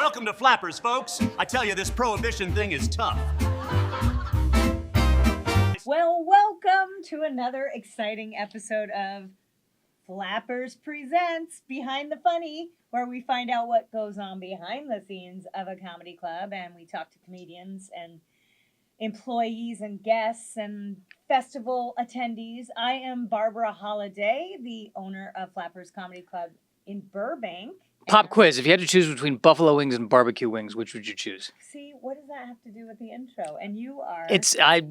Welcome to Flappers, folks. I tell you, this prohibition thing is tough. Well, welcome to another exciting episode of Flappers Presents Behind the Funny, where we find out what goes on behind the scenes of a comedy club, and we talk to comedians and employees and guests and festival attendees. I am Barbara Holliday, the owner of Flappers Comedy Club in Burbank. Pop quiz. If you had to choose between buffalo wings and barbecue wings, which would you choose? See, what does that have to do with the intro? And you are...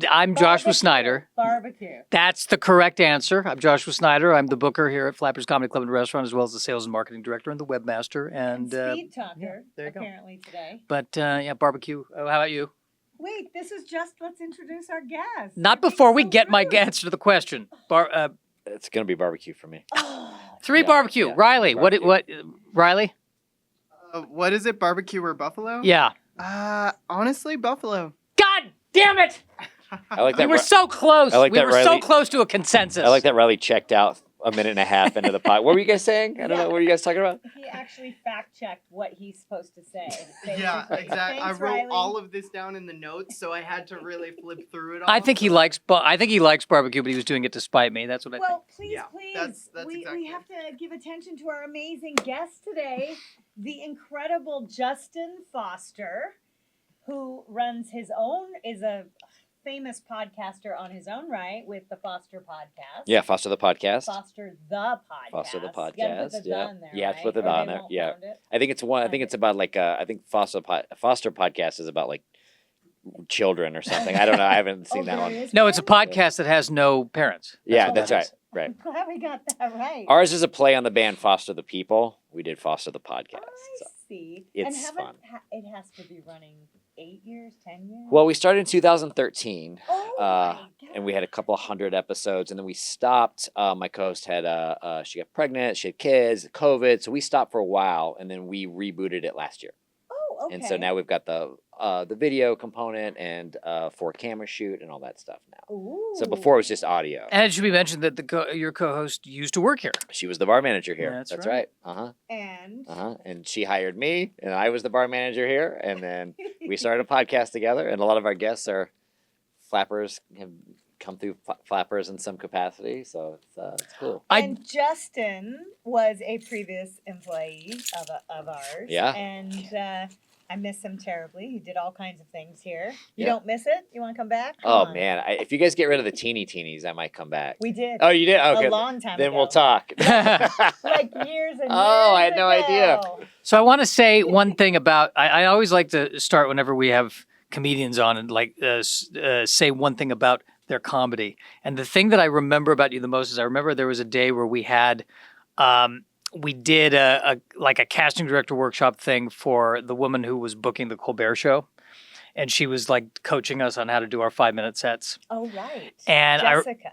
I'm Joshua Snyder. Barbecue. That's the correct answer. I'm Joshua Snyder. I'm the booker here at Flappers Comedy Club and Restaurant, as well as the sales and marketing director and the webmaster. And speed talker, yeah, there you apparently, go. today. But yeah, barbecue. Oh, how about you? Wait, this is just, let's introduce our guest. Not before we get my answer to the question. It's going to be barbecue for me. Three barbecue. Yeah. Riley, Barbecue. what, Riley? What is it, barbecue or buffalo? Yeah. Honestly, buffalo. God damn it! I like that. We were so close. I like we that were so Riley- close to a consensus. I like that Riley checked out a minute and a half into the pod. What were you guys saying? I don't know. What were you guys talking about? He actually fact-checked what he's supposed to say. Yeah, basically. exactly. I Thanks, wrote Riley. all of this down in the notes, so I had to really flip through it all. I think he likes barbecue, but he was doing it to spite me. That's what I think. Well, please, Yeah, please. that's we exactly have to give attention to our amazing guest today, the incredible Justin Foster, who runs is a famous podcaster on his own right with the Foster Podcast. Yeah, Foster the podcast. Foster the Podcast. Foster the You gotta put podcast, the yeah. "the" in there, Yeah, right? put the Or "the" they in there, won't yeah. find it. I think it's one. I think it's about like I think Foster podcast is about like children or something. I don't know. I haven't seen that one. No, it's a podcast that has no parents. Yeah, what that's that right. is. Right. I'm glad we got that right. Ours is a play on the band Foster the People. We did Foster the podcast. I So. see. It's and fun. It has to be running 8 years, 10 years? Well, we started in 2013. Oh my And we had a couple hundred episodes, and then we stopped. My co-host had she got pregnant, she had kids, COVID, so we stopped for a while, and then we rebooted it last year. Oh, okay. And so now we've got the video component and 4-camera shoot and all that stuff now. Ooh. So before it was just audio. And it should be mentioned that your co-host used to work here. She was the bar manager here. That's That's right. right. And And she hired me, and I was the bar manager here, and then we started a podcast together. And a lot of our guests are Flappers, have come through Flappers in some capacity, so it's cool. and Justin was a previous employee of ours. Yeah. And I miss him terribly. He did all kinds of things here. You Yeah. don't miss it? You want to come back? Come Oh on. man, if you guys get rid of the teenies, I might come back. We did. Oh, you did? Okay. A long time Then ago. we'll talk. Like years and years Oh, I had no idea. ago. So I want to say one thing about I always like to start whenever we have comedians on and say one thing about their comedy. And the thing that I remember about you the most is I remember there was a day where we had we did a casting director workshop thing for the woman who was booking the Colbert Show, and she was like coaching us on how to do our 5-minute sets. Oh, right. And Jessica.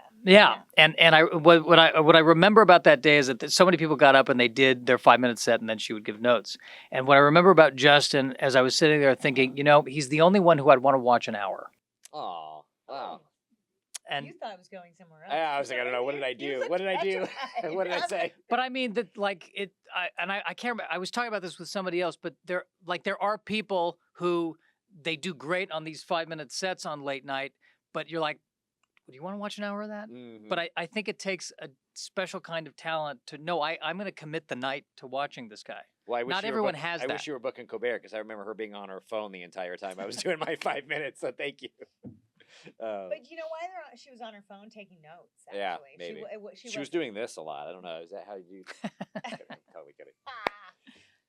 what I remember about that day is that so many people got up and they did their 5-minute set, and then she would give notes. And what I remember about Justin, as I was sitting there thinking, he's the only one who I'd want to watch an hour. Oh, wow. And You thought I was going somewhere else. I was like, I don't know. What did I do? What did I do? What did I say? but I mean that I can't remember. I was talking about this with somebody else, but there are people who they do great on these 5-minute sets on late night, but you're like, do you want to watch an hour of that? Mhm. But I think it takes a special kind of talent to know I'm going to commit the night to watching this guy. Well, I wish Not you were everyone book- has I that. wish you were booking Colbert because I remember her being on her phone the entire time I was doing my 5 minutes. So thank you. But you know why she was on her phone taking notes, actually. Yeah, maybe. She She was doing this a lot. I don't know. Is that how you? Totally kidding.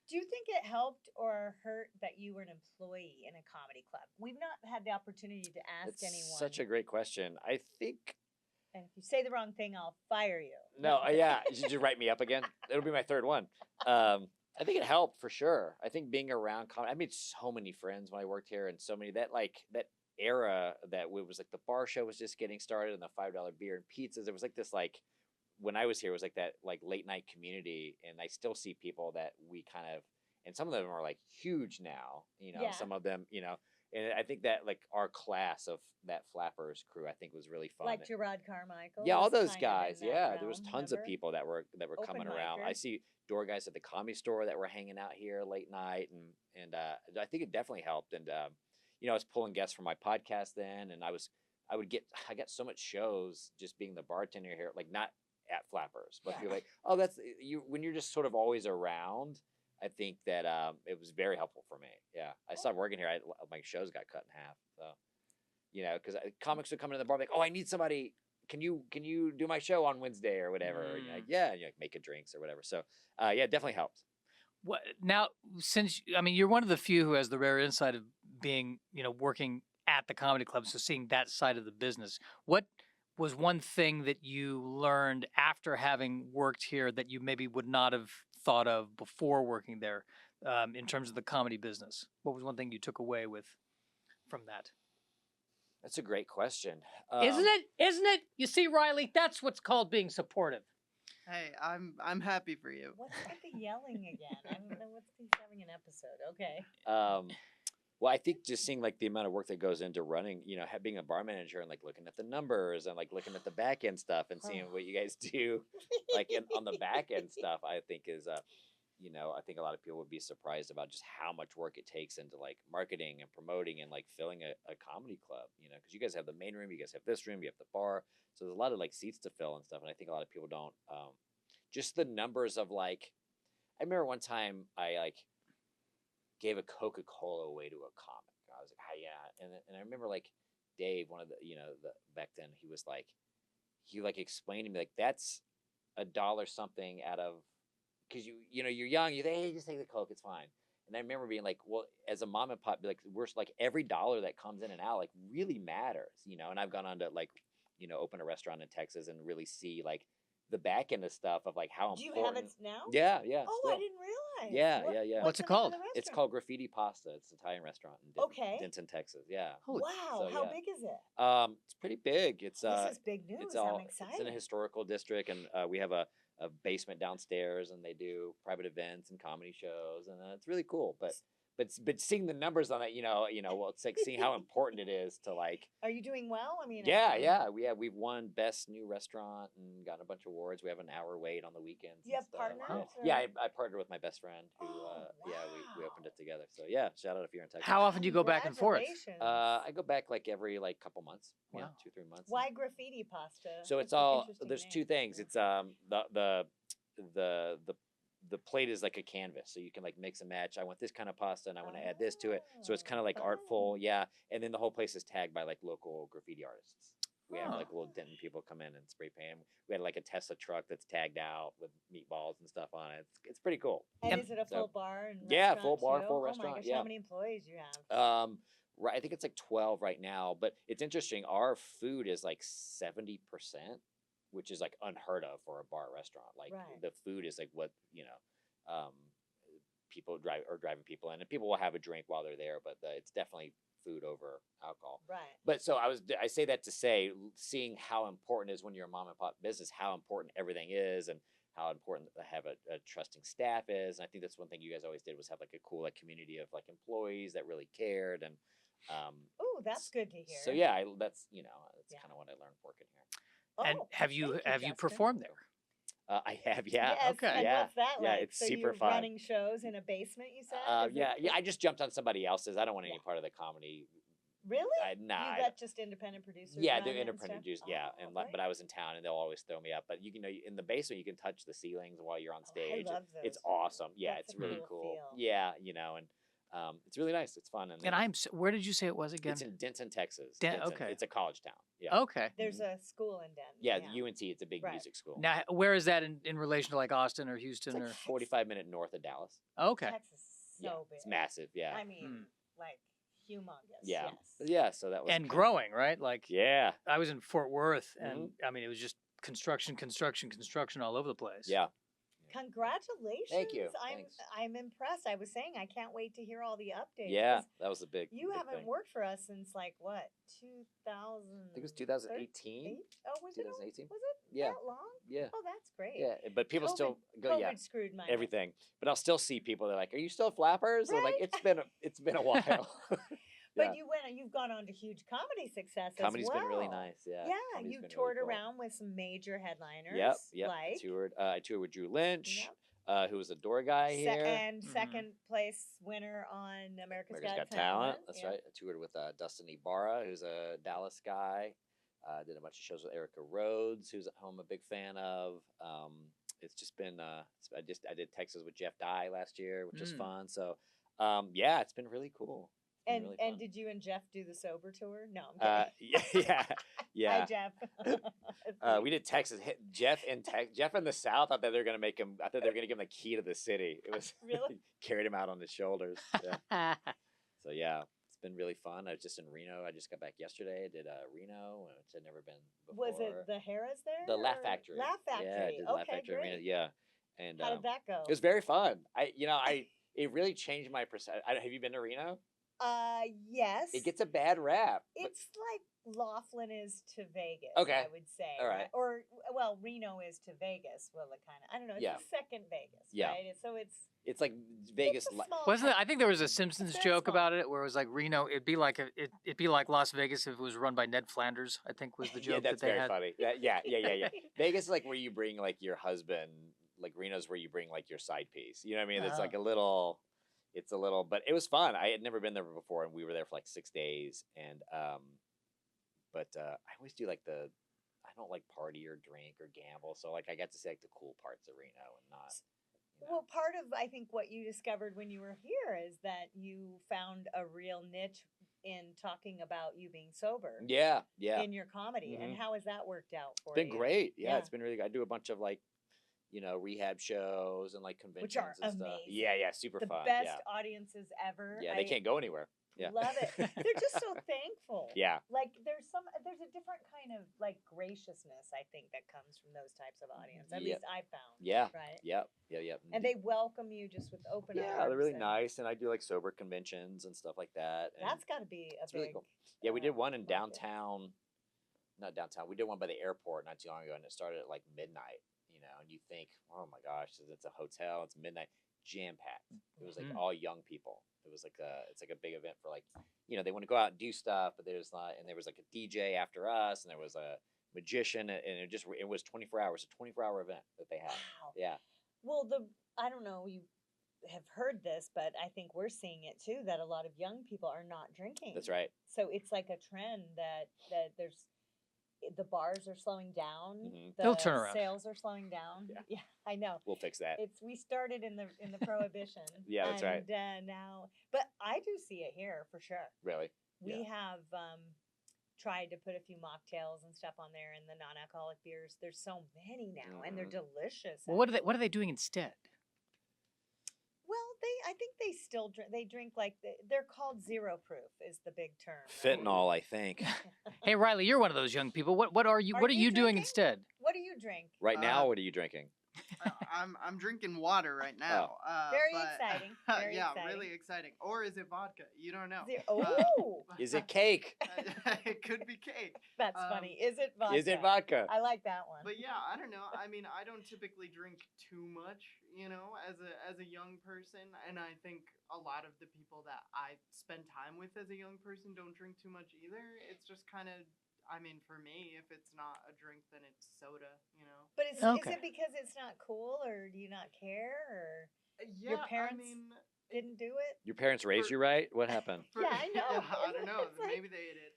Do you think it helped or hurt that you were an employee in a comedy club? We've not had the opportunity to ask That's anyone. such a great question. I think. And if you say the wrong thing, I'll fire you. No, yeah. You should just write me up again. It'll be my third one. I think it helped for sure. I think being around comedy. I made so many friends when I worked here, and so many that era that it was like the bar show was just getting started, and the $5 beer and pizzas. It was like this when I was here, it was like that late night community, and I still see people that we kind of, and some of them are like huge now. Yeah. Some of them, And I think that like our class of that Flappers crew, I think was really fun. Like Gerard Carmichael. Yeah, all was those kind of in guys. that Yeah, there was realm, tons remember? of people that were Open coming around. I micers. see door guys at the Comedy Store that were hanging out here late night, and I think it definitely helped. And you know, I was pulling guests for my podcast then, and I got so much shows just being the bartender here, like not at Flappers, but you're like, oh, that's you when you're just sort of always around. I think that it was very helpful for me. Yeah, I stopped working here. My shows got cut in half. So, you know, because comics would come into the bar like, oh, I need somebody. Can you do my show on Wednesday or whatever? And you're like, yeah, and you like make a drinks or whatever. So, yeah, it definitely helps. What now? Since I mean, you're one of the few who has the rare insight of being, you know, working at the comedy club, so seeing that side of the business. What was one thing that you learned after having worked here that you maybe would not have thought of before working there, in terms of the comedy business? What was one thing you took away from that? That's a great question. Isn't it? Isn't it? You see, Riley, that's what's called being supportive. Hey, I'm happy for you. What's with the yelling again? I don't know what's he's having an episode. Okay. Well, I think just seeing like the amount of work that goes into running, you know, being a bar manager and like looking at the numbers and like looking at the back end stuff and seeing what you guys do, like on the back end stuff, I think is, you know, I think a lot of people would be surprised about just how much work it takes into like marketing and promoting and like filling a comedy club, you know, because you guys have the main room, you guys have this room, you have the bar, so there's a lot of like seats to fill and stuff, and I think a lot of people don't, just the numbers of like, I remember one time I like gave a Coca-Cola away to a comic. I was like, yeah. And I remember like Dave, one of the, you know, back then he like explained to me like, that's $1 something out of, cause you know, you're young, you think, hey, just take the Coke, it's fine. And I remember being like, well, as a mom and pop, like we're like every dollar that comes in and out, like really matters, you know? And I've gone on to like, you know, open a restaurant in Texas and really see like the back end of stuff of like how Do important. you have it now? Yeah, yeah. Oh, still. I didn't realize. Yeah. What's it the name of called? the It's restaurant? called Graffiti Pasta. It's an Italian restaurant in Okay. Denton, Texas. Yeah. Holy Wow. So, How yeah. big is it? It's pretty big. It's This is big news. it's I'm It's excited. in a historical district, and we have a basement downstairs, and they do private events and comedy shows, and it's really cool. But seeing the numbers on it, you know, well, it's like seeing how important it is to like. Are you doing well? I mean, Yeah. We've won best new restaurant and gotten a bunch of awards. We have an hour wait on the weekends. Do you and have partners? Oh. Yeah, or- I partnered with my best friend who, Oh, we wow. opened it together. So yeah, shout out if you're in Texas. How often do you go back and forth? Congratulations. I go back like every like couple months. Yeah, Wow. 2-3 months. Why graffiti pasta? So That's it's an all interesting there's name. two things. It's the plate is like a canvas, so you can like mix and match. I want this kind of pasta and I want to add this to it. So it's kind of like artful, yeah. And then the whole place is tagged by like local graffiti artists. We have like little Denton people come in and spray paint. We had like a Tesla truck that's tagged out with meatballs and stuff on it. It's pretty cool. And Yep. is it a full bar and Yeah, restaurant full bar, too? full Oh my restaurant, gosh, yeah. how many employees you have? Right, I think it's like 12 right now, but it's interesting. Our food is like 70%, which is like unheard of for a bar restaurant. Like Right. the food is like what, you know, people driving people in, and people will have a drink while they're there, but it's definitely food over alcohol. Right. But so I say that to say, seeing how important it is when you're a mom and pop business, how important everything is, and how important to have a trusting staff is. And I think that's one thing you guys always did was have like a cool like community of like employees that really cared. And Oh, that's good to hear. so yeah, that's you know that's Yeah. kind of what I learned working here. And Oh, have you thank have you Justin. performed there? I have, yeah. Yes, Okay. And Yeah. what's that Yeah, like? it's so super you're fun. running shows in a basement, you said? Is Yeah. it- I just jumped on somebody else's. I don't want any part of the comedy. Really? Nah. You got just independent producers? Yeah, run they're it and independent stuff? juice. Yeah, Oh, but great. I was in town and they'll always throw me up. But you know, in the basement you can touch the ceilings while you're on Oh, I stage. love It's those. awesome. Yeah, That's it's a really cool cool. feel. Yeah, you know, and it's really nice. It's fun. And then where did you say it was again? it's in Denton, Texas. Den- Denton. okay. It's a college town. Yeah. Okay. There's a school in Denver. Yeah, the UNT. It's a big Right. music school. Now, where is that in relation to like Austin or It's Houston like or? 45-minute north of Dallas. Okay. Texas is so Yeah, big. it's massive. Yeah. I mean, like humongous. Yeah. Yes. Yeah. So that was And kinda- growing, right? Like Yeah. I was in Fort Worth, and I mean it was just construction all over the place. Yeah. Congratulations. you. I'm Thanks. I'm impressed. I was saying I can't wait to hear all the updates. Yeah. 'cause That was a big. You big haven't thing. worked for us since like what, 2000? I think it was 2018. Oh, was it? 2018. Was it Yeah. that long? Yeah. Oh, that's great. Yeah. But people still go. COVID Yeah. screwed my Everything. But I'll still see people. They're like, "Are you still Flappers?" They're like, Right? It's been a while." But you've gone on to huge comedy success Comedy's as well. been really nice. Yeah. Yeah, Comedy's you been toured really cool. around with some major headliners. Yep. Like I toured with Drew Lynch, who was a door guy here. and second place winner on America's Got Talent. That's right. I toured with Dustin Ibarra, who's a Dallas guy. Did a bunch of shows with Erica Rhodes, who's at home a big fan of. It's just been I did Texas with Jeff Dye last year, which was fun. So it's been really cool. And really and fun. did you and Jeff do the sober tour? No, I'm kidding. Yeah. Hi, Jeff. We did Texas. Jeff in the South. I thought they were gonna make him. I thought they were gonna give him the key to the city. It was Really? carried him out on his shoulders. Yeah. So it's been really fun. I was just in Reno. I just got back yesterday. I did Reno, which I'd never been before. Was it the Harrah's there? The Laugh Factory? Laugh Factory. Yeah, I did okay, Laugh Factory. great. Reno. Yeah. And How did that go? it was very fun. It really changed my perception. Have you been to Reno? Yes. It gets a bad rap. It's like Laughlin is to Vegas. Okay. I would say. All right. Or Reno is to Vegas. Well, it kind of. I don't know. It's Yeah. the second Vegas. Yeah. Right. So it's like Vegas. It's a small Wasn't it? town. I think there was a Simpsons Very joke small. about it where it was like Reno. It'd be like Las Vegas if it was run by Ned Flanders. I think was the joke That's that they very had. funny. Yeah. Vegas is like where you bring like your husband. Like Reno's where you bring like your side piece. You know what I mean? It's like a little. It's a little, but it was fun. I had never been there before, and we were there for like 6 days. And I always do like I don't like party or drink or gamble, so like I got to see like the cool parts of Reno and not. Well, part of I think what you discovered when you were here is that you found a real niche in talking about you being sober. Yeah. In your comedy, and how has that worked out for It's you? been great. Yeah, Yeah. it's been really good. I do a bunch of like, rehab shows and like conventions Which are and stuff. amazing. Yeah, super The fun. best audiences ever. Yeah, they can't go anywhere. Yeah. Love it. They're just so thankful. Yeah. Like there's a different kind of like graciousness I think that comes from those types of audience. At least I found. Yeah. Right. Yep. And they welcome you just with open arms. Yeah, they're really and nice, and I do like sober conventions and stuff like that. And That's got to be a big. really cool. Yeah, we did one in market. downtown. Not downtown. We did one by the airport not too long ago, and it started at like midnight. And you think, oh my gosh, it's a hotel. It's midnight, jam packed. It was like all young people. It was like it's like a big event for like, they want to go out and do stuff, but there was like a DJ after us, and there was a magician, and it was 24 hours, a 24-hour event that they had. Wow. Yeah. Well, I don't know, you have heard this, but I think we're seeing it too, that a lot of young people are not drinking. That's right. So it's like a trend that there's, the bars are slowing down. Mhm. The They'll turn around. Sales are slowing down. Yeah. I know. We'll fix that. We started in the prohibition. Yeah, that's right. And now, but I do see it here for sure. Really. We have tried to put a few mocktails and stuff on there, and the non-alcoholic beers. There's so many now, and they're delicious. Well, what are they doing instead? Well, I think they still drink. They drink like they're called zero proof is the big term. Fentanyl, I think. Hey, Riley, you're one of those young people. What are you? Are What are you you doing drinking? instead? What do you drink? Right now, what are you drinking? I'm drinking water right now. Very exciting. Very yeah, exciting. really exciting. Or is it vodka? You don't know. Oh, Is it cake? It could be cake. that's funny. Is it vodka? Is it vodka? I like that one. But yeah, I don't know. I mean, I don't typically drink too much, as a young person, and I think a lot of the people that I spend time with as a young person don't drink too much either. It's just kind of, I mean, for me, if it's not a drink, then it's soda, But is Okay. it because it's not cool, or do you not care, or Yeah, your parents I mean, didn't do it? Your parents raised you right? What happened? Yeah, I know. I don't know. It's like- Maybe they did.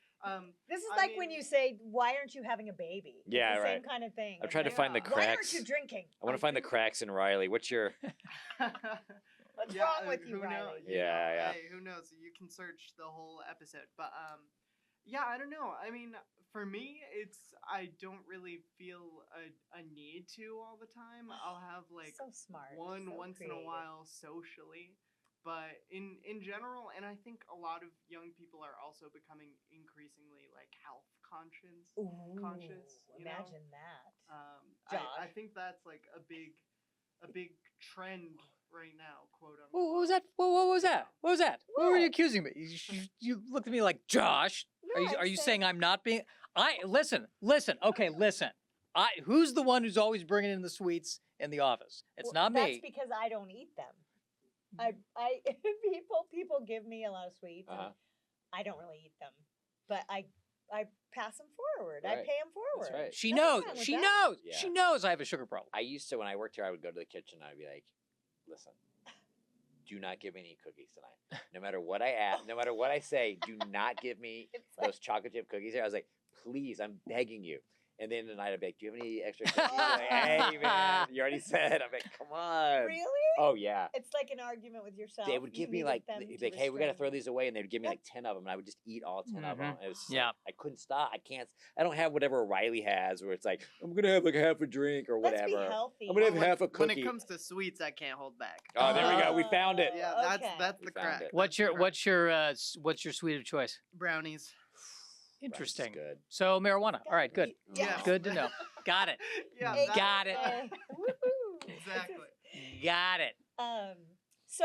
This is I like when mean- you say, "Why aren't you having a baby?" It's Yeah, the right. Same kind of thing. I'm It's trying to like, find the Why aren't cracks. you drinking? I want to find the cracks in Riley. What's your? What's wrong with you, who Riley? knows? Yeah. Hey, who knows? You can search the whole episode, but yeah, I don't know. I mean, for me, I don't really feel a need to all the time. I'll have like So smart. one so once in a creative. while socially, but in general, and I think a lot of young people are also becoming increasingly like health conscious. Ooh, conscious, imagine that. I Josh? think that's like a big trend right now, quote unquote. What was that? What was that? What was that? What were you accusing me? You looked at me like, Josh. No, Are I'm you saying I'm not being? Listen. Okay, listen. Who's the one who's always bringing in the sweets in the office? It's Well, not That's me. because I don't eat them. I people give me a lot of sweets. Uh-huh. And I don't really eat them, but I pass them forward. I Right. pay them forward. That's right. She Nothing knows. wrong with She that. knows. Yeah. She knows I have a sugar problem. I used to, when I worked here, I would go to the kitchen and I'd be like, listen, do not give me any cookies tonight. No matter what I ask, no matter what I say, do not give me It's like, those chocolate chip cookies here. I was like, please, I'm begging you. And then tonight I'd be like, do you have any extra cookies? I'm like, hey, man, you already said. I'm like, come on. really? Oh, yeah. It's like an argument with yourself. They would give You me needed like, them they'd to be like, hey, we got to restrain throw you. these away. And they'd give me like 10 of them. And I would just eat all 10 of them. It was just Yeah. like, I couldn't stop. I don't have whatever Riley has where it's like, I'm going to have like half a drink or Let's whatever. be healthy. I'm going to have When- half a When cookie. it comes to sweets, I can't hold back. Oh, there we go. We found it. Yeah, okay. that's We the found crack. it. What's your That's the what's your sweet of choice? crack. Brownies? Interesting. That's good. So marijuana. All right, good. Yeah. Good to know. Got it. Yeah, Hey, that- Got it. Woohoo. Exactly. Got it. So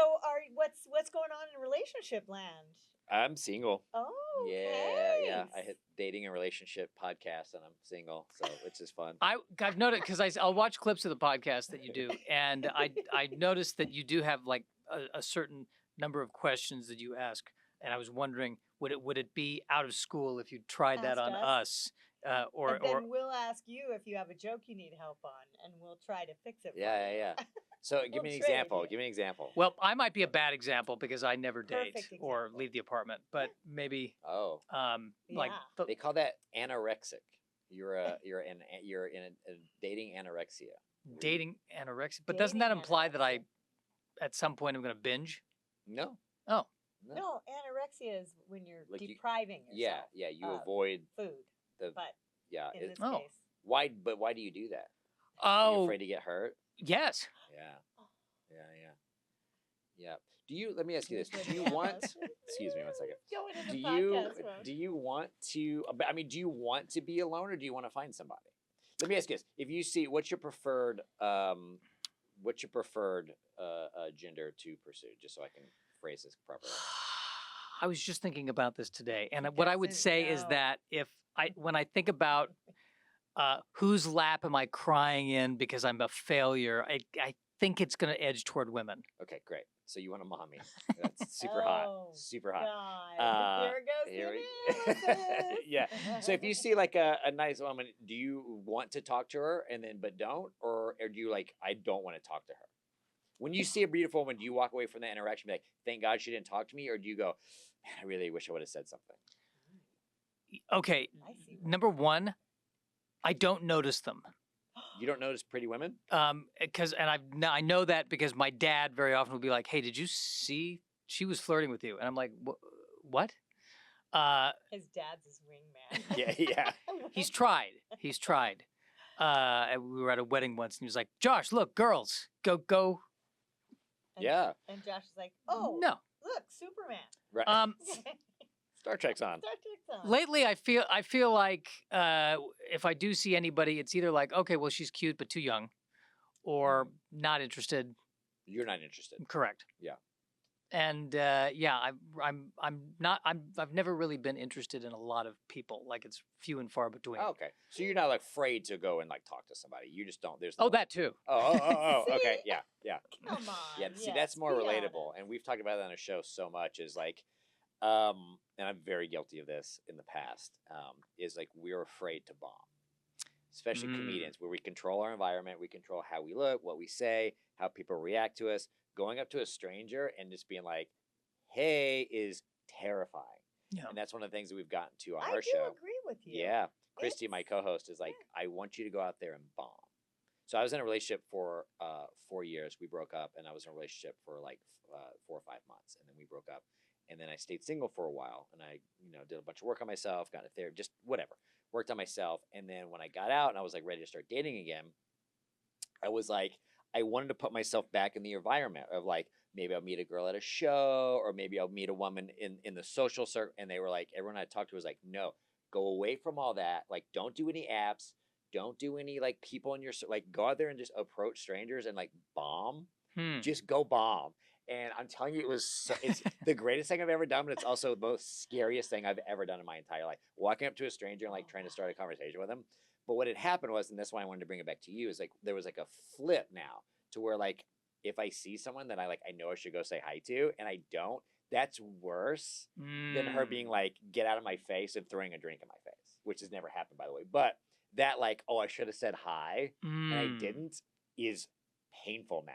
what's going on in relationship land? I'm single. Oh, Yeah. I nice. hit dating and relationship podcast and I'm single, so it's just fun. I've noticed because I'll watch clips of the podcast that you do, and I noticed that you do have like a certain number of questions that you ask, and I was wondering would it be out of school if you tried that Asked on us? us, or And then we'll ask you if you have a joke you need help on, and we'll try to fix it. For you. Yeah. So give We'll me an trade example. you. Give me an example. well, I might be a bad example because I never date Perfect or example. leave the apartment, but maybe Oh, like Yeah. they call that anorexic. You're in a dating anorexia. dating anorexia. But doesn't that Dating imply that I anorexia. at some point I'm going to binge? No. Oh. No, anorexia is when you're Like you- depriving yourself. Yeah. You of avoid food, the. but Yeah. in this Oh. case, Why? But why do you do that? Are you Oh, afraid to get hurt? yes. Yeah. Do you? Let me ask you this. Do you Yeah. want? Excuse me one second. Going into Do you podcast mode. do you want to? I mean, do you want to be alone or do you want to find somebody? Let me ask you this: if you see, what's your preferred gender to pursue? Just so I can phrase this properly. I was just thinking about this today, and what I would doesn't say is know. that when I think about whose lap am I crying in because I'm a failure, I think it's going to edge toward women. Okay, great. So you want a mommy? That's super hot. Oh, Super hot. God. Here it goes. Here the we- analysis. Yeah. So if you see like a nice woman, do you want to talk to her and then but don't, or do you like I don't want to talk to her? When you see a beautiful woman, do you walk away from that interaction and be like, thank God she didn't talk to me, or do you go, man, I really wish I would have said something? Okay, I see. number one, I don't notice them. You don't notice pretty women? I know that because my dad very often will be like, "Hey, did you see she was flirting with you?" And I'm like, "What?" His dad's his wingman. Yeah. He's tried. And we were at a wedding once, and he was like, "Josh, look, girls, go." And- Yeah. And Josh is like, oh, No. look, Superman. Right. Star Trek's on. Star Trek's on. Lately, I feel like if I do see anybody, it's either like, okay, well, she's cute but too young, or not interested. You're not interested. Correct. Yeah. And I've never really been interested in a lot of people. Like it's few and far between. Oh, okay. So you're not like, afraid to go and like talk to somebody. You just don't. There's Oh, no- that too. Oh, See? okay. Yeah. Come on. Yeah, see, yes, that's more be relatable, honest. and we've talked about that on a show so much. Is like, and I'm very guilty of this in the past. Is like we're afraid to bomb, especially Mm. comedians, where we control our environment, we control how we look, what we say, how people react to us. Going up to a stranger and just being like, "Hey," is terrifying, Yeah. and that's one of the things that we've gotten to on I our do show. agree with you. Yeah. Christy, my It's- co-host, is like, I want you to go out there and bomb. So I was in a relationship for 4 years. We broke up, and I was in a relationship for like 4 or 5 months, and then we broke up. And then I stayed single for a while, and I, did a bunch of work on myself, got a therapy, just whatever, worked on myself. And then when I got out and I was like ready to start dating again, I was like, I wanted to put myself back in the environment of like, maybe I'll meet a girl at a show, or maybe I'll meet a woman in the social circle. And they were like, everyone I talked to was like, no, go away from all that. Like, don't do any apps. Don't do any like people in your, like go out there and just approach strangers and like bomb. Just go bomb. And I'm telling you, it's the greatest thing I've ever done, but it's also the most scariest thing I've ever done in my entire life. Walking up to a stranger and like trying to start a conversation with them. But what had happened was, and that's why I wanted to bring it back to you, is like there was like a flip now to where like if I see someone that I know I should go say hi to and I don't, That's worse than her being like, get out of my face and throwing a drink in my face, which has never happened, by the way. But that like, oh, I should have said hi and I didn't is painful now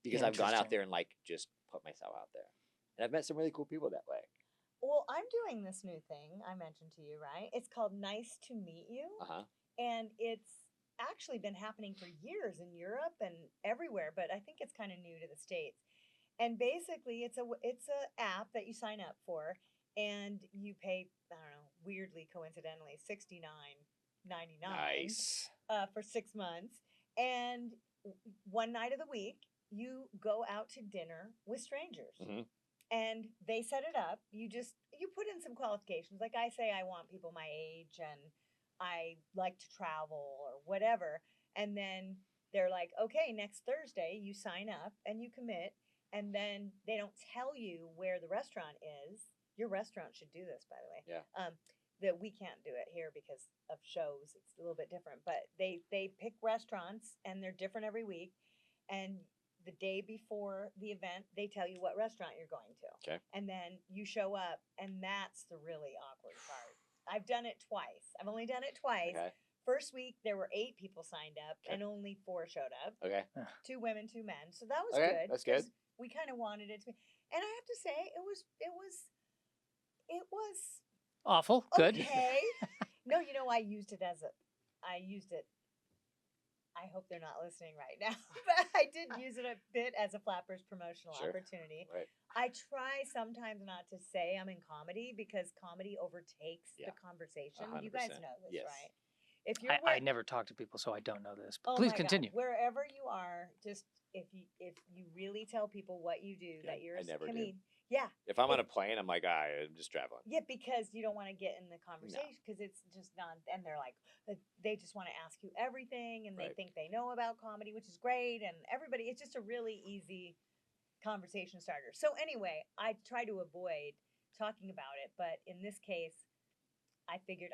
because I've gone out there and like just put myself out there. And I've met some really cool people that way. Well, I'm doing this new thing I mentioned to you, right? It's called Nice to Meet You. And it's actually been happening for years in Europe and everywhere, but I think it's kind of new to the States. And basically, it's a app that you sign up for, and you pay, I don't know, weirdly, coincidentally, $69.99 Nice. For 6 months. And one night of the week, you go out to dinner with strangers. And they set it up. You put in some qualifications. Like I say, I want people my age and I like to travel or whatever. And then they're like, okay, next Thursday you sign up and you commit. And then they don't tell you where the restaurant is. Your restaurant should do this, by the way. Yeah. That we can't do it here because of shows. It's a little bit different. But they pick restaurants and they're different every week. And the day before the event, they tell you what restaurant you're going to. Okay. And then you show up, and that's the really awkward part. I've done it twice. I've only done it twice. Okay. First week, there were 8 people signed up, Okay. and only 4 showed up. Okay. 2 women, 2 men. So that was Okay, good. that's good. 'cause we kind of wanted it to be. And I have to say, it was Awful. Good. okay. No, I used it. I hope they're not listening right now, but I did use it a bit as a Flappers promotional opportunity. Right. I try sometimes not to say I'm in comedy because comedy overtakes the conversation. 100%. You guys know this, Yes. right? If you're I never talk to people, so I don't know this. But Oh please my continue. God. Wherever you are, just if you really tell people what you do, that you're I a never do. comedian. Yeah. If I'm on a plane, I'm like, I'm just traveling. Yeah, because you don't want to get in the conversation because it's just not, and they're like, they just want to ask you everything and they Right. think they know about comedy, which is great. And everybody, it's just a really easy conversation starter. So anyway, I try to avoid talking about it, but in this case, I figured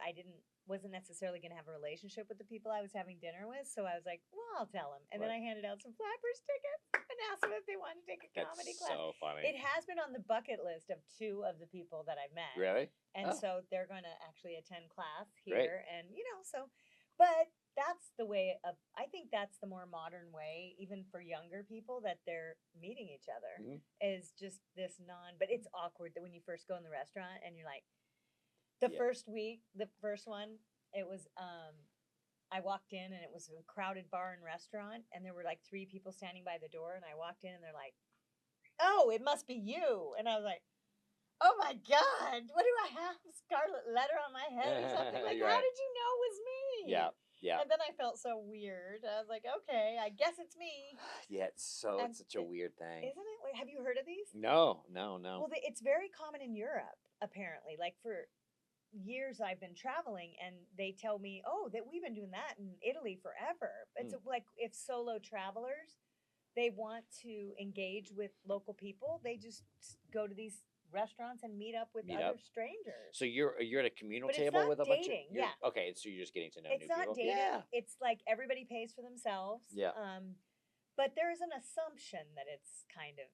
wasn't necessarily going to have a relationship with the people I was having dinner with. So I was like, well, I'll tell them. And then I handed out some Flappers tickets and asked them if they wanted to take a comedy That's class. so funny. It has been on the bucket list of 2 of the people that I've met. Really? And Oh. so they're going to actually attend class Great. here. And, but that's the way I think that's the more modern way, even for younger people, that they're meeting each other is just this but it's awkward that when you first go in the restaurant and you're like, the first one, it was, I walked in and it was a crowded bar and restaurant and there were like 3 people standing by the door and I walked in and they're like, oh, it must be you. And I was like, oh my God, what do I have? Scarlet letter on my head or something? Like, You're how right. did you know it was me? Yeah. Yeah. And then I felt so weird. I was like, okay, I guess it's me. Yeah. It's such a weird thing. Isn't it? Wait, have you heard of these? No. Well, it's very common in Europe, apparently. Like for years I've been traveling and they tell me, oh, that we've been doing that in Italy forever. It's like if solo travelers, they want to engage with local people, they just go to these restaurants and meet up with other strangers. So you're at a communal But it's table not with a bunch dating, of yeah. Okay, so you're just getting to know It's new not people. dating. Yeah. It's like everybody pays for themselves. Yeah. But there is an assumption that it's kind of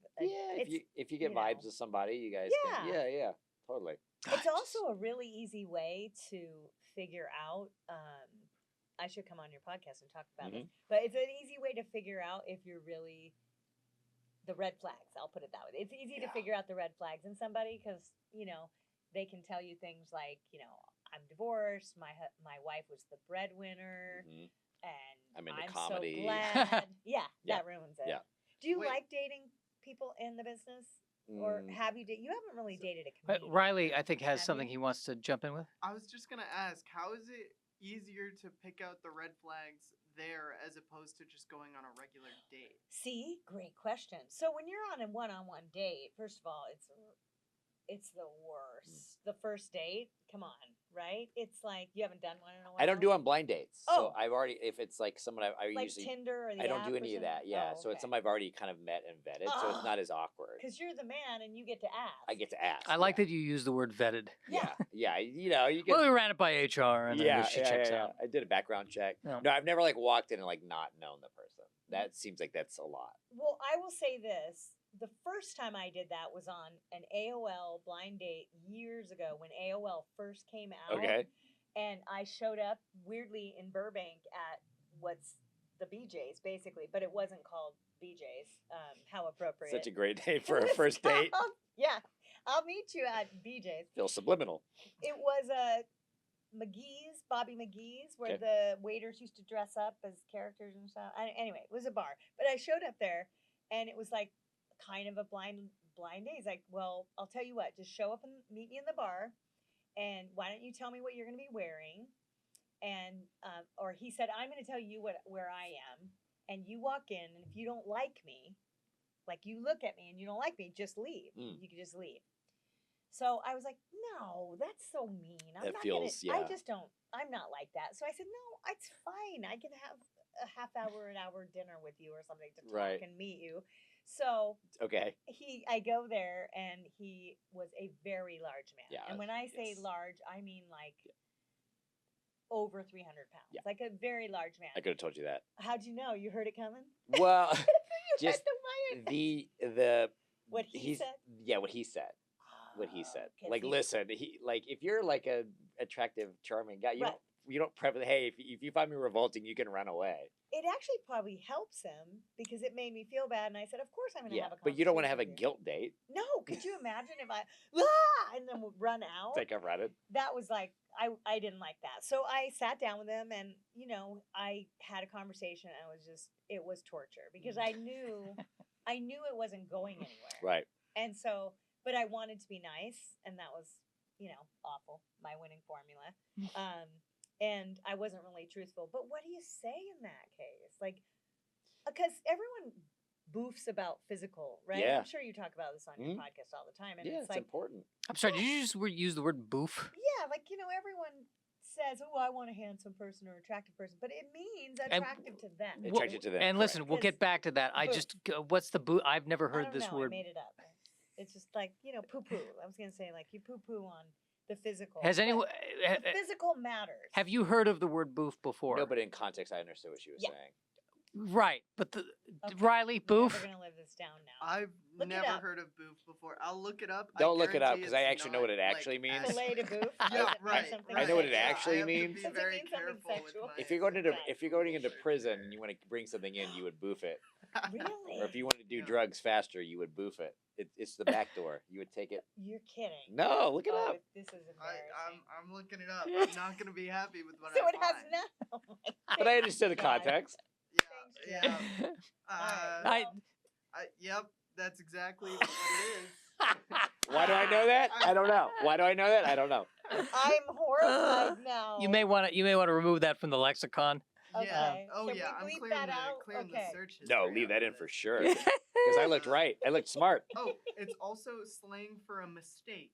If you get vibes with somebody, you guys can. Yeah, totally. It's also a really easy way to figure out. I should come on your podcast and talk about this, but it's an easy way to figure out if you're really the red flags. I'll put it that way. It's easy to figure out the red flags in somebody because they can tell you things like I'm divorced. My wife was the breadwinner, and I'm into I'm comedy. so glad. That ruins it. Yeah. Do you Wait. like dating people in the business? Or have you you haven't really dated a comedian? Riley, I think, has Have something you? he wants to jump in with. I was just gonna ask, how is it easier to pick out the red flags there as opposed to just going on a regular date? See, great question. So when you're on a one-on-one date, first of all, it's the worst. The first date, come on, right? It's like you haven't done one in a while. I don't do on blind dates. So Oh. I've already, if it's like someone I like usually, Tinder or the I don't app do or any of something? that. Yeah. Oh, So it's okay. something I've already kind of met and vetted. So it's Oh. not as awkward. Because you're the man and you get to ask. I get to ask. I like that you use the word vetted. Yeah. Yeah. You get. Well, we ran it by HR, and then she checks out. I did a background check. Yeah. No, I've never walked in and not known the person. That seems like that's a lot. Well, I will say this. the first time I did that was on an AOL blind date years ago when AOL first came out. Okay. And I showed up weirdly in Burbank at what's the BJ's basically, but it wasn't called BJ's. How appropriate. Such a great name for a first date. Yeah. I'll meet you at BJ's. Feels subliminal. It was McGee's, Bobby McGee's, where Okay. the waiters used to dress up as characters and stuff. Anyway, it was a bar. But I showed up there, and it was like kind of a blind date. He's like, well, I'll tell you what, just show up and meet me in the bar, and why don't you tell me what you're going to be wearing? And or he said, I'm going to tell you where I am, and you walk in, and if you don't like me, like you look at me and you don't like me, just leave. Mm. You can just leave. So I was like, no, that's so mean. I'm That not feels- gonna, yeah. I just don't, I'm not like that. So I said, no, it's fine. I can have a half hour, an hour dinner with you or something to talk Right. and meet you. So Okay. I go there and he was a very large man. Yeah, And when I say yes. large, I mean like over 300 pounds. Yeah. Like a very large man. I could have told you that. How'd you know? You heard it coming? Well, You just had to the What he he's said? yeah, what he said. What he Oh, said. 'cause Like, he- listen, he like if you're like a attractive, charming guy, Right. you don't prep. Hey, if you find me revolting, you can run away. It actually probably helps him because it made me feel bad. And I said, of course I'm going to Yeah, have a but you don't want to have a conversation with guilt date. you. No, could you imagine if I, and then would run out? Take a run it. That was like, I didn't like that. So I sat down with him and, I had a conversation and it was torture because I knew it wasn't going anywhere. Right. And so, but I wanted to be nice, and that was, awful, my winning formula. And I wasn't really truthful. But what do you say in that case? Like, because everyone boofs about physical, right? Yeah. I'm sure you talk about this on your Mhm. podcast all the time. And Yeah, it's it's like, important. I'm sorry, did you just use the word boof? yeah, like, everyone says, oh, I want a handsome person or attractive person, but it means attractive to them. Attracted to them, And listen, correct. we'll get back to that. I Boof. just, what's the boof? I've never I heard don't this know, word. I made it up. It's just like, poo-poo. I was going to say, like, you poo-poo on the physical. Has but anyone, the physical matters. have you heard of the word boof before? No, but in context, I understood what she was Yeah. saying. Right, but Okay, Riley, we're boof? never going to live this down now. I've Look it never up. heard of boof before. I'll look it up. Don't look it up, guarantee 'cause I it's actually know what it not, actually like, means. as- Fillet to boof? Yeah, Or right. something I know what like it that. actually I have to means. be Does it very mean something careful with sexual? my If you're going into bullshit prison there. and you want to bring something in, you would boof it. Really? Or if you want to do Yeah. drugs faster, you would boof it. It's the back door. You would take it. You're kidding. No, look it Oh, up. this is embarrassing. I'm looking it up. I'm not gonna be happy with what So I it has find. not. Oh my But I understood the God. context. Yeah, Thanks, yeah. I, Yep, that's exactly what it is. Why do I know that? I don't know. Why do I know that? I don't know. I'm horrified now. you may want to remove that from the lexicon. Yeah. Okay. Oh Can yeah, we I'm bleep clearing that the out? clearing Okay. the search No, history leave out that of in for it. sure. Because I looked right. I looked smart. Oh, it's also slang for a mistake.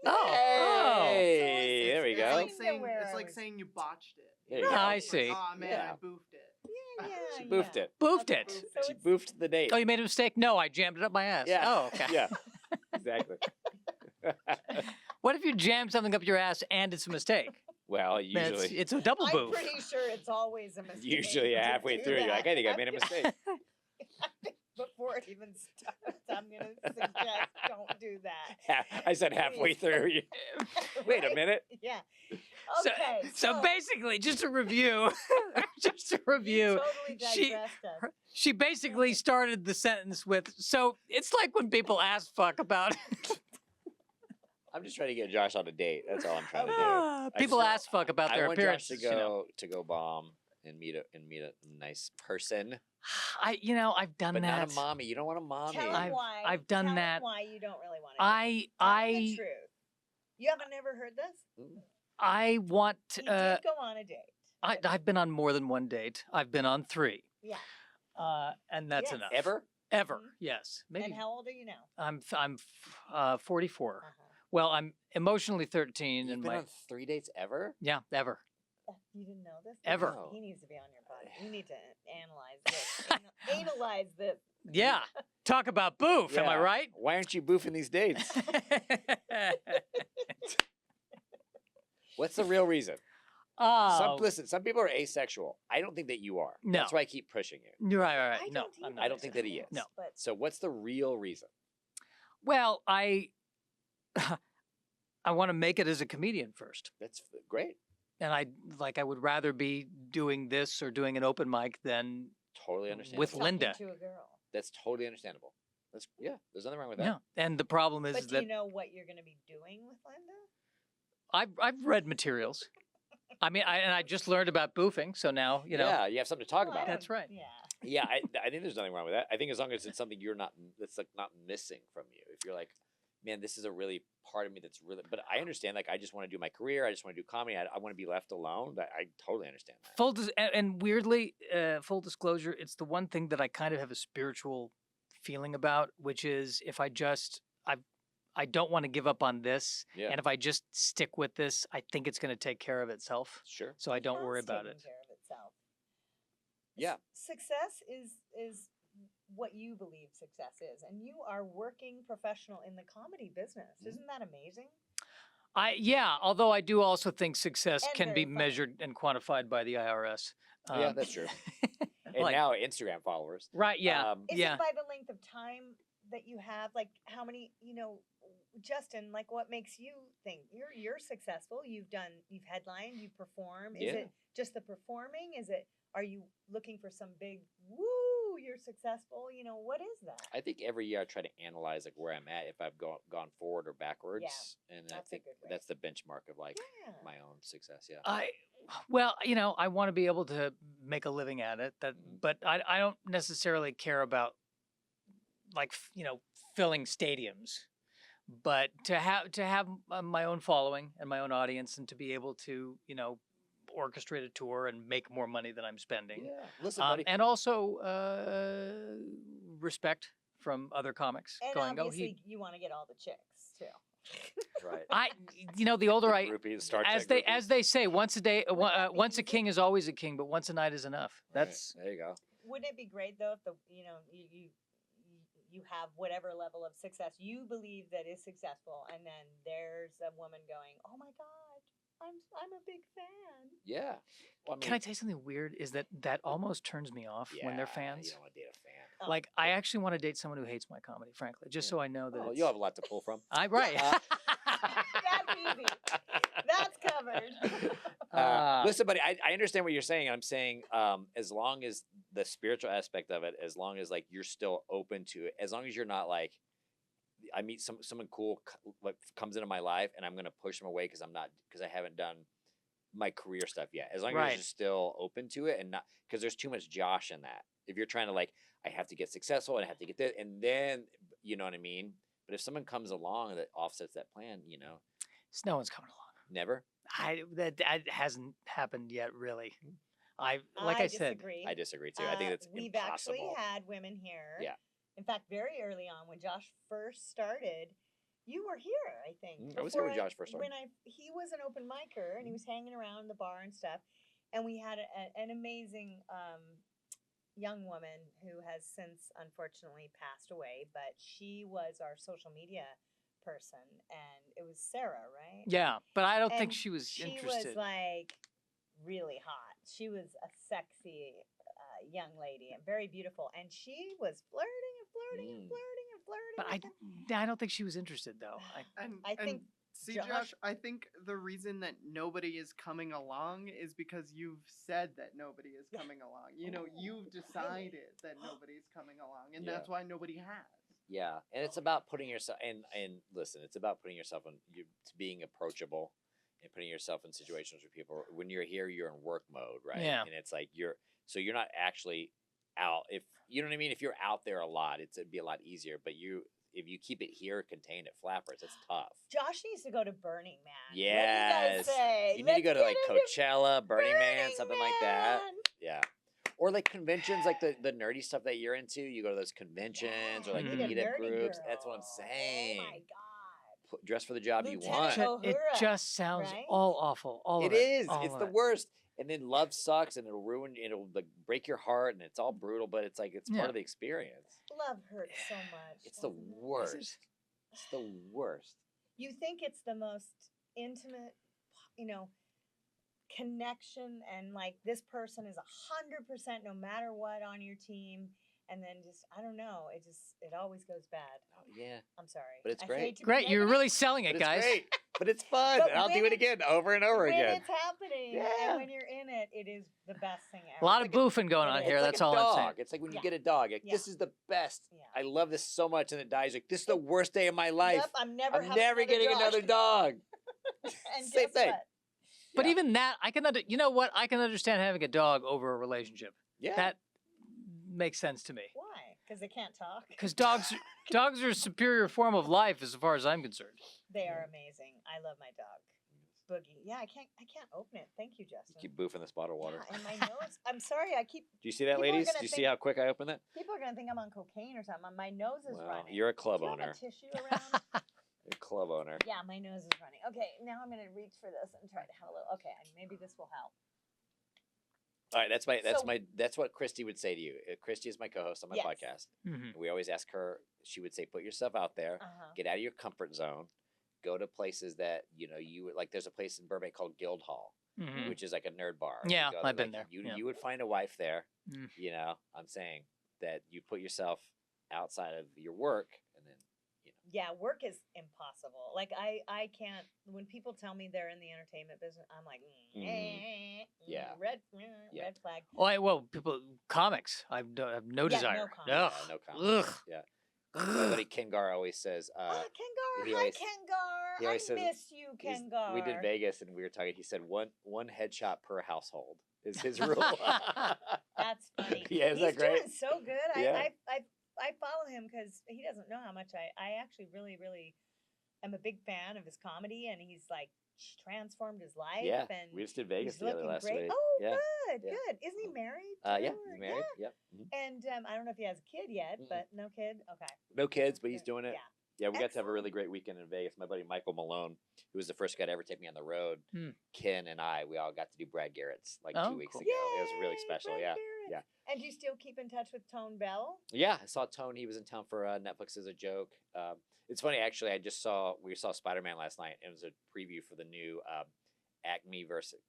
Oh. Hey, there we It's go. like Kinda saying where it's I like was- saying you botched it. There you Yeah, go. I Like, see. oh man, Yeah. I boofed it. Yeah, yeah. She boofed yeah. it. Boofed Okay, it. so She it's- boofed the date. Oh, you made a mistake? No, I jammed it up my ass. Yeah. Oh, okay. Yeah. Exactly. What if you jam something up your ass and it's a mistake? Well, That's- usually, it's a double I'm boof. pretty sure it's always a mistake. usually to halfway do through, you're like, that. I think I made a mistake. Before it even starts, I'm gonna suggest don't do that. I said halfway through. Wait a Right? minute. Yeah. So- Okay. So basically, just to review, you totally she- digressed us. she basically started the sentence with, so it's like when people ask fuck about, I'm just trying to get Josh on a date. That's all I'm trying to do. Ah, people just- ask fuck about I their want appearance. Josh to go bomb and meet a nice person, I've done but that. not a mommy. You don't want a mommy. Tell I've- him why. I've done tell him that. Why you don't really want to. I Tell him the I truth. You haven't never heard this? I want. He did go on a date. I've been on more than one date. I've been on 3, Yeah. and that's Yes. enough. Ever? Ever? Mhm. Yes. Maybe. And how old are you now? I'm 44. Uh-huh. Well, I'm emotionally 13, You've and been my on 3 dates ever? yeah, ever. You didn't know this? Ever. No. He needs to be on your podcast. You need to analyze this. Analyze this. Yeah. Talk about boof. Am I Yeah. right? Why aren't you boofing these dates? What's the real reason? Oh, Listen, some people are asexual. I don't think that you are. No. That's why I keep pushing you. you're right. I No, don't I'm either. not. I don't think that he is. No. But So what's the real reason? Well, I want to make it as a comedian first. That's great. And I would rather be doing this or doing an open mic than Totally understandable. with talking Linda. to a girl. That's totally understandable. There's nothing wrong with that. Yeah. And the problem is But do that you know what you're going to be doing with Linda? I've read materials. I mean, I just learned about boofing, so now Yeah, you have something to talk Well, I about. That's don't- right. Yeah. Yeah, I think there's nothing wrong with that. I think as long as it's something that's like not missing from you. If you're like, man, this is a really part of me that's really. But I understand. Like, I just want to do my career. I just want to do comedy. I want to be left alone. I totally understand that. And weirdly, full disclosure, it's the one thing that I kind of have a spiritual feeling about, which is if I don't want to give up on this, Yeah, and if I just stick with this, I think it's going to take care of itself. sure. So I don't Has worry about taken it. care of itself. Yeah. Success is what you believe success is, and you are working professional in the comedy business. Mhm. Isn't that amazing? Although I do also think success And can very be funny. measured and quantified by the IRS. Yeah, that's true. And like- now Instagram followers. Right, yeah. Is Yeah. it by the length of time that you have? Like how many? Justin. Like what makes you think you're successful? You've headlined, you perform. Is Yeah. it just the performing? Are you looking for some big woo? You're successful. What is that? I think every year I try to analyze like where I'm at, if I've gone forward or backwards, and I that's a think good way. that's the benchmark of like Yeah. my own success. Yeah. I want to be able to make a living at it. Mhm. But I don't necessarily care about filling stadiums. But to have my own following and my own audience, and to be able to orchestrate a tour and make more money than I'm spending, Yeah. Listen, buddy. and also respect from other comics. And going, obviously, you want to get all the chicks too. right. the older The I, groupies, Star as Trek they groupies. say, once a day, Wouldn't that be once a easy? king is always a king, but once a night is enough. Right, That's there you go. Wouldn't it be great though if you have whatever level of success you believe that is successful, and then there's a woman going, "Oh my God, I'm a big fan." Yeah. Well, Can I tell you something weird? Is that almost turns me off when they're You fans. don't want to date a fan. Oh, Like I actually want to date someone who hates my comedy, frankly, just Yeah. so I know that Well, it's, you'll have a lot to pull from. right. That's easy. That's covered. Listen, buddy, I understand what you're saying. I'm saying as long as the spiritual aspect of it, as long as like you're still open to it, as long as you're not like, I meet someone cool like comes into my life and I'm gonna push them away because I haven't done my career stuff yet. As long as Right. you're still open to it and not because there's too much Josh in that. If you're trying to like, I have to get successful and I have to get this, and then you know what I mean. But if someone comes along that offsets that plan, No one's coming along. never. That hasn't happened yet, really. I said, disagree. I disagree too. I think that's we've impossible. actually had women here. Yeah. In fact, very early on when Josh first started, you were here, I think. I was here when before Josh first started. he was an open micer and he was hanging around the bar and stuff, and we had an amazing young woman who has since unfortunately passed away, but she was our social media person, and it was Sarah, right? yeah, but I don't And think she was She interested. was like really hot. She was a sexy young lady and very beautiful, and she was flirting and flirting and Mm. flirting and flirting. But with him. I don't think she was interested though. I think see, Josh- Josh, I think the reason that nobody is coming along is because you've said that nobody is coming along. You've decided that nobody's coming along, and Yeah. that's why nobody has. Yeah, and it's about putting yourself and listen, it's about putting yourself in being approachable and putting yourself in situations where people. When you're here, you're in work mode, right? Yeah. And it's like you're not actually out. If you know what I mean, if you're out there a lot, it'd be a lot easier. But if you keep it here contained at Flappers, it's tough. Josh needs to go to Burning Man. What do you Yes. guys say? You need to go to like Let's get into Coachella, Burning Man, Burning something like that. Man. Yeah. Or like conventions, like the nerdy stuff that you're into. You go to those conventions or like Yeah, Mhm. need a meetup nerdy groups. That's what I'm girl. saying. Oh my God. Dress for the job you Lieutenant want. Joe- It Uhura, just sounds right? all awful. All It of it. is. all It's of the it. worst. And then love sucks, and it'll like break your heart, and it's all brutal. But it's like it's Yeah. part of the experience. Love hurts so much. It's the doesn't it? worst. It's the worst. You think it's the most intimate, connection and like this person is 100% no matter what on your team, and then just I don't know, it always goes bad. Oh, yeah. I'm sorry, But it's I great. hate to be Great, you're negative, really selling it, But it's guys. great. But it's fun. But and I'll when do it it's- again over and over when again. it's happening Yeah. and when you're in it, it is the best thing ever. A lot of It's like boofing going on it's here. It's That's like all a I'm dog. saying. It's like when you Yeah. get a dog. Like, Yeah. this is the best. Yeah. I love this so much, and it dies. Like, this is the worst day of my life. Yep, I'm never getting another dog. And Same guess thing. what? But Yeah. even that, you know what? I can understand having a dog over a relationship. Yeah. That makes sense to me. Why? Because they can't talk. Because dogs are a superior form of life as far as I'm concerned. They are amazing. I love my dog, Boogie. Yeah, I can't open it. Thank you, Justin. Keep boofing this bottle of water. Yeah, and my nose. I'm sorry. I keep. Do you see that, People are ladies? gonna Do you see think- how quick I opened that? People are gonna think I'm on cocaine or something. My nose is Well, running. you're a club Do you have owner. a tissue around? You're a club owner. Yeah, my nose is running. Okay, now I'm gonna reach for this and try to have a little. Okay, maybe this will help. All right, that's So- that's what Christy would say to you. Christy is my co-host on my Yes. podcast. Mm-hmm. We always ask her. She would say, "Put yourself out there. Uh-huh. Get out of your comfort zone. Go to places that you would like. There's a place in Burbank called Guildhall, Mm-hmm. which is like a nerd bar. Yeah, You go to, I've been like, there. You Yeah. you would find a wife there. Mm. I'm saying that you put yourself outside of your work, and then Yeah, work is impossible. Like I can't. When people tell me they're in the entertainment business, I'm like, Yeah. red Yeah. red flag. People, comics. I have no Yeah, desire. no comment. Ugh. no comment. Ugh. Yeah. My buddy Kengar always says, Kengar, he hi always- Kengar. he I always says- miss you, he's- Kengar. we did Vegas and we were talking. He said one headshot per household is his rule. That's funny. Yeah, is He's that great? doing so good. Yeah. I follow him because he doesn't know how much I actually really am a big fan of his comedy, and he's like transformed his life. Yeah, and we just did Vegas he's together looking last great. week. Oh, Yeah. good, yeah. good. Isn't he married? Yeah, too, he's or- married. Yeah. Yep. Mhm. And I don't know if he has a kid yet, Mm-mm. but no kid. Okay. No kids, but he's Good. doing it. Yeah. Yeah, we got to have a really Excellent. great weekend in Vegas. My buddy Michael Malone, who was the first guy to ever take me on the road, Hmm. Ken and we all got to do Brad Garrett's like Oh, 2 weeks cool. ago. It was really Yay, special. Brad Yeah. Garrett. Yeah. And do you still keep in touch with Tone Bell? Yeah, I saw Tone. He was in town for Netflix as a joke. It's funny actually. We saw Spider-Man last night. It was a preview for the new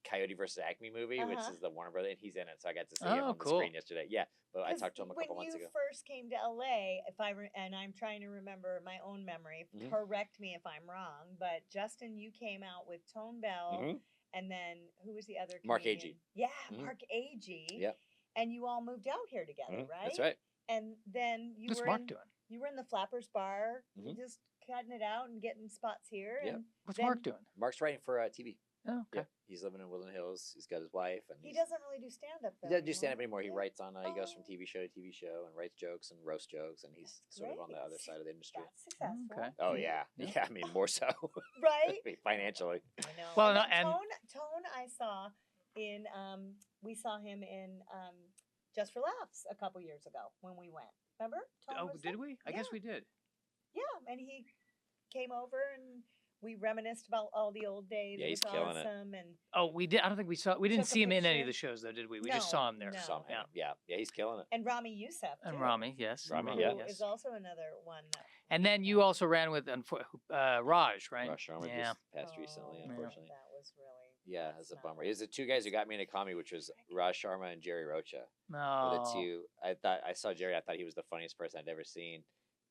Coyote versus Acme movie, which Uh-huh. is the Warner Brother, and he's in it. So I got to see him Oh, on the cool. screen yesterday. Yeah, but I 'Cause talked to him a couple months When ago. you first came to LA, and I'm trying to remember my own memory, Mhm. correct me if I'm wrong, but Justin, you came out with Tone Bell, Mhm. and then who was the other? Mark comedian? Agee. Yeah, Mhm. Mark Agee. Yep. And you all moved out here together, Mhm. right? That's right. And then you What's were Mark in, doing? you were in the Flappers Bar, you Mhm. just cutting it out and getting spots here. Yep. And What's then Mark doing? Mark's writing for TV. Oh, okay. Yeah, he's living in Woodland Hills. He's got his wife, and he he's, doesn't really do stand up. he doesn't do stand up anymore. He Yeah. writes on. He goes from Oh. TV show to TV show and writes jokes and roast jokes, and he's That's sort of on the great. other side of the industry. That's successful. Okay. Oh yeah, Yeah. yeah. I mean, more so Right? financially. I know. Well, and, then and- Tone I saw in we saw him in Just for Laughs a couple years ago when we went. Remember? Tone Oh, was did there? we? I guess Yeah. we did. Yeah, and he came over and we reminisced about all the old days. Yeah, it he's was killing it. awesome. And Oh, we did. I don't think we saw. We didn't Took a see him in any picture. of the shows, though, did we? We No, just saw him there. no. Saw him. Yeah. Yeah, he's killing it. and Rami Youssef And too, Rami, yes. Rami, and yeah. who yes. is also another one. And then you also ran with Raj, right? Rush Sharma Yeah. just passed recently, Oh, unfortunately. that was really. Yeah, that's it's a not bummer. nice. It was the two guys who got me into comedy, which was Raj Sharma and Jerry Rocha. Were the Oh. two. I saw Jerry. I thought he was the funniest person I'd ever seen.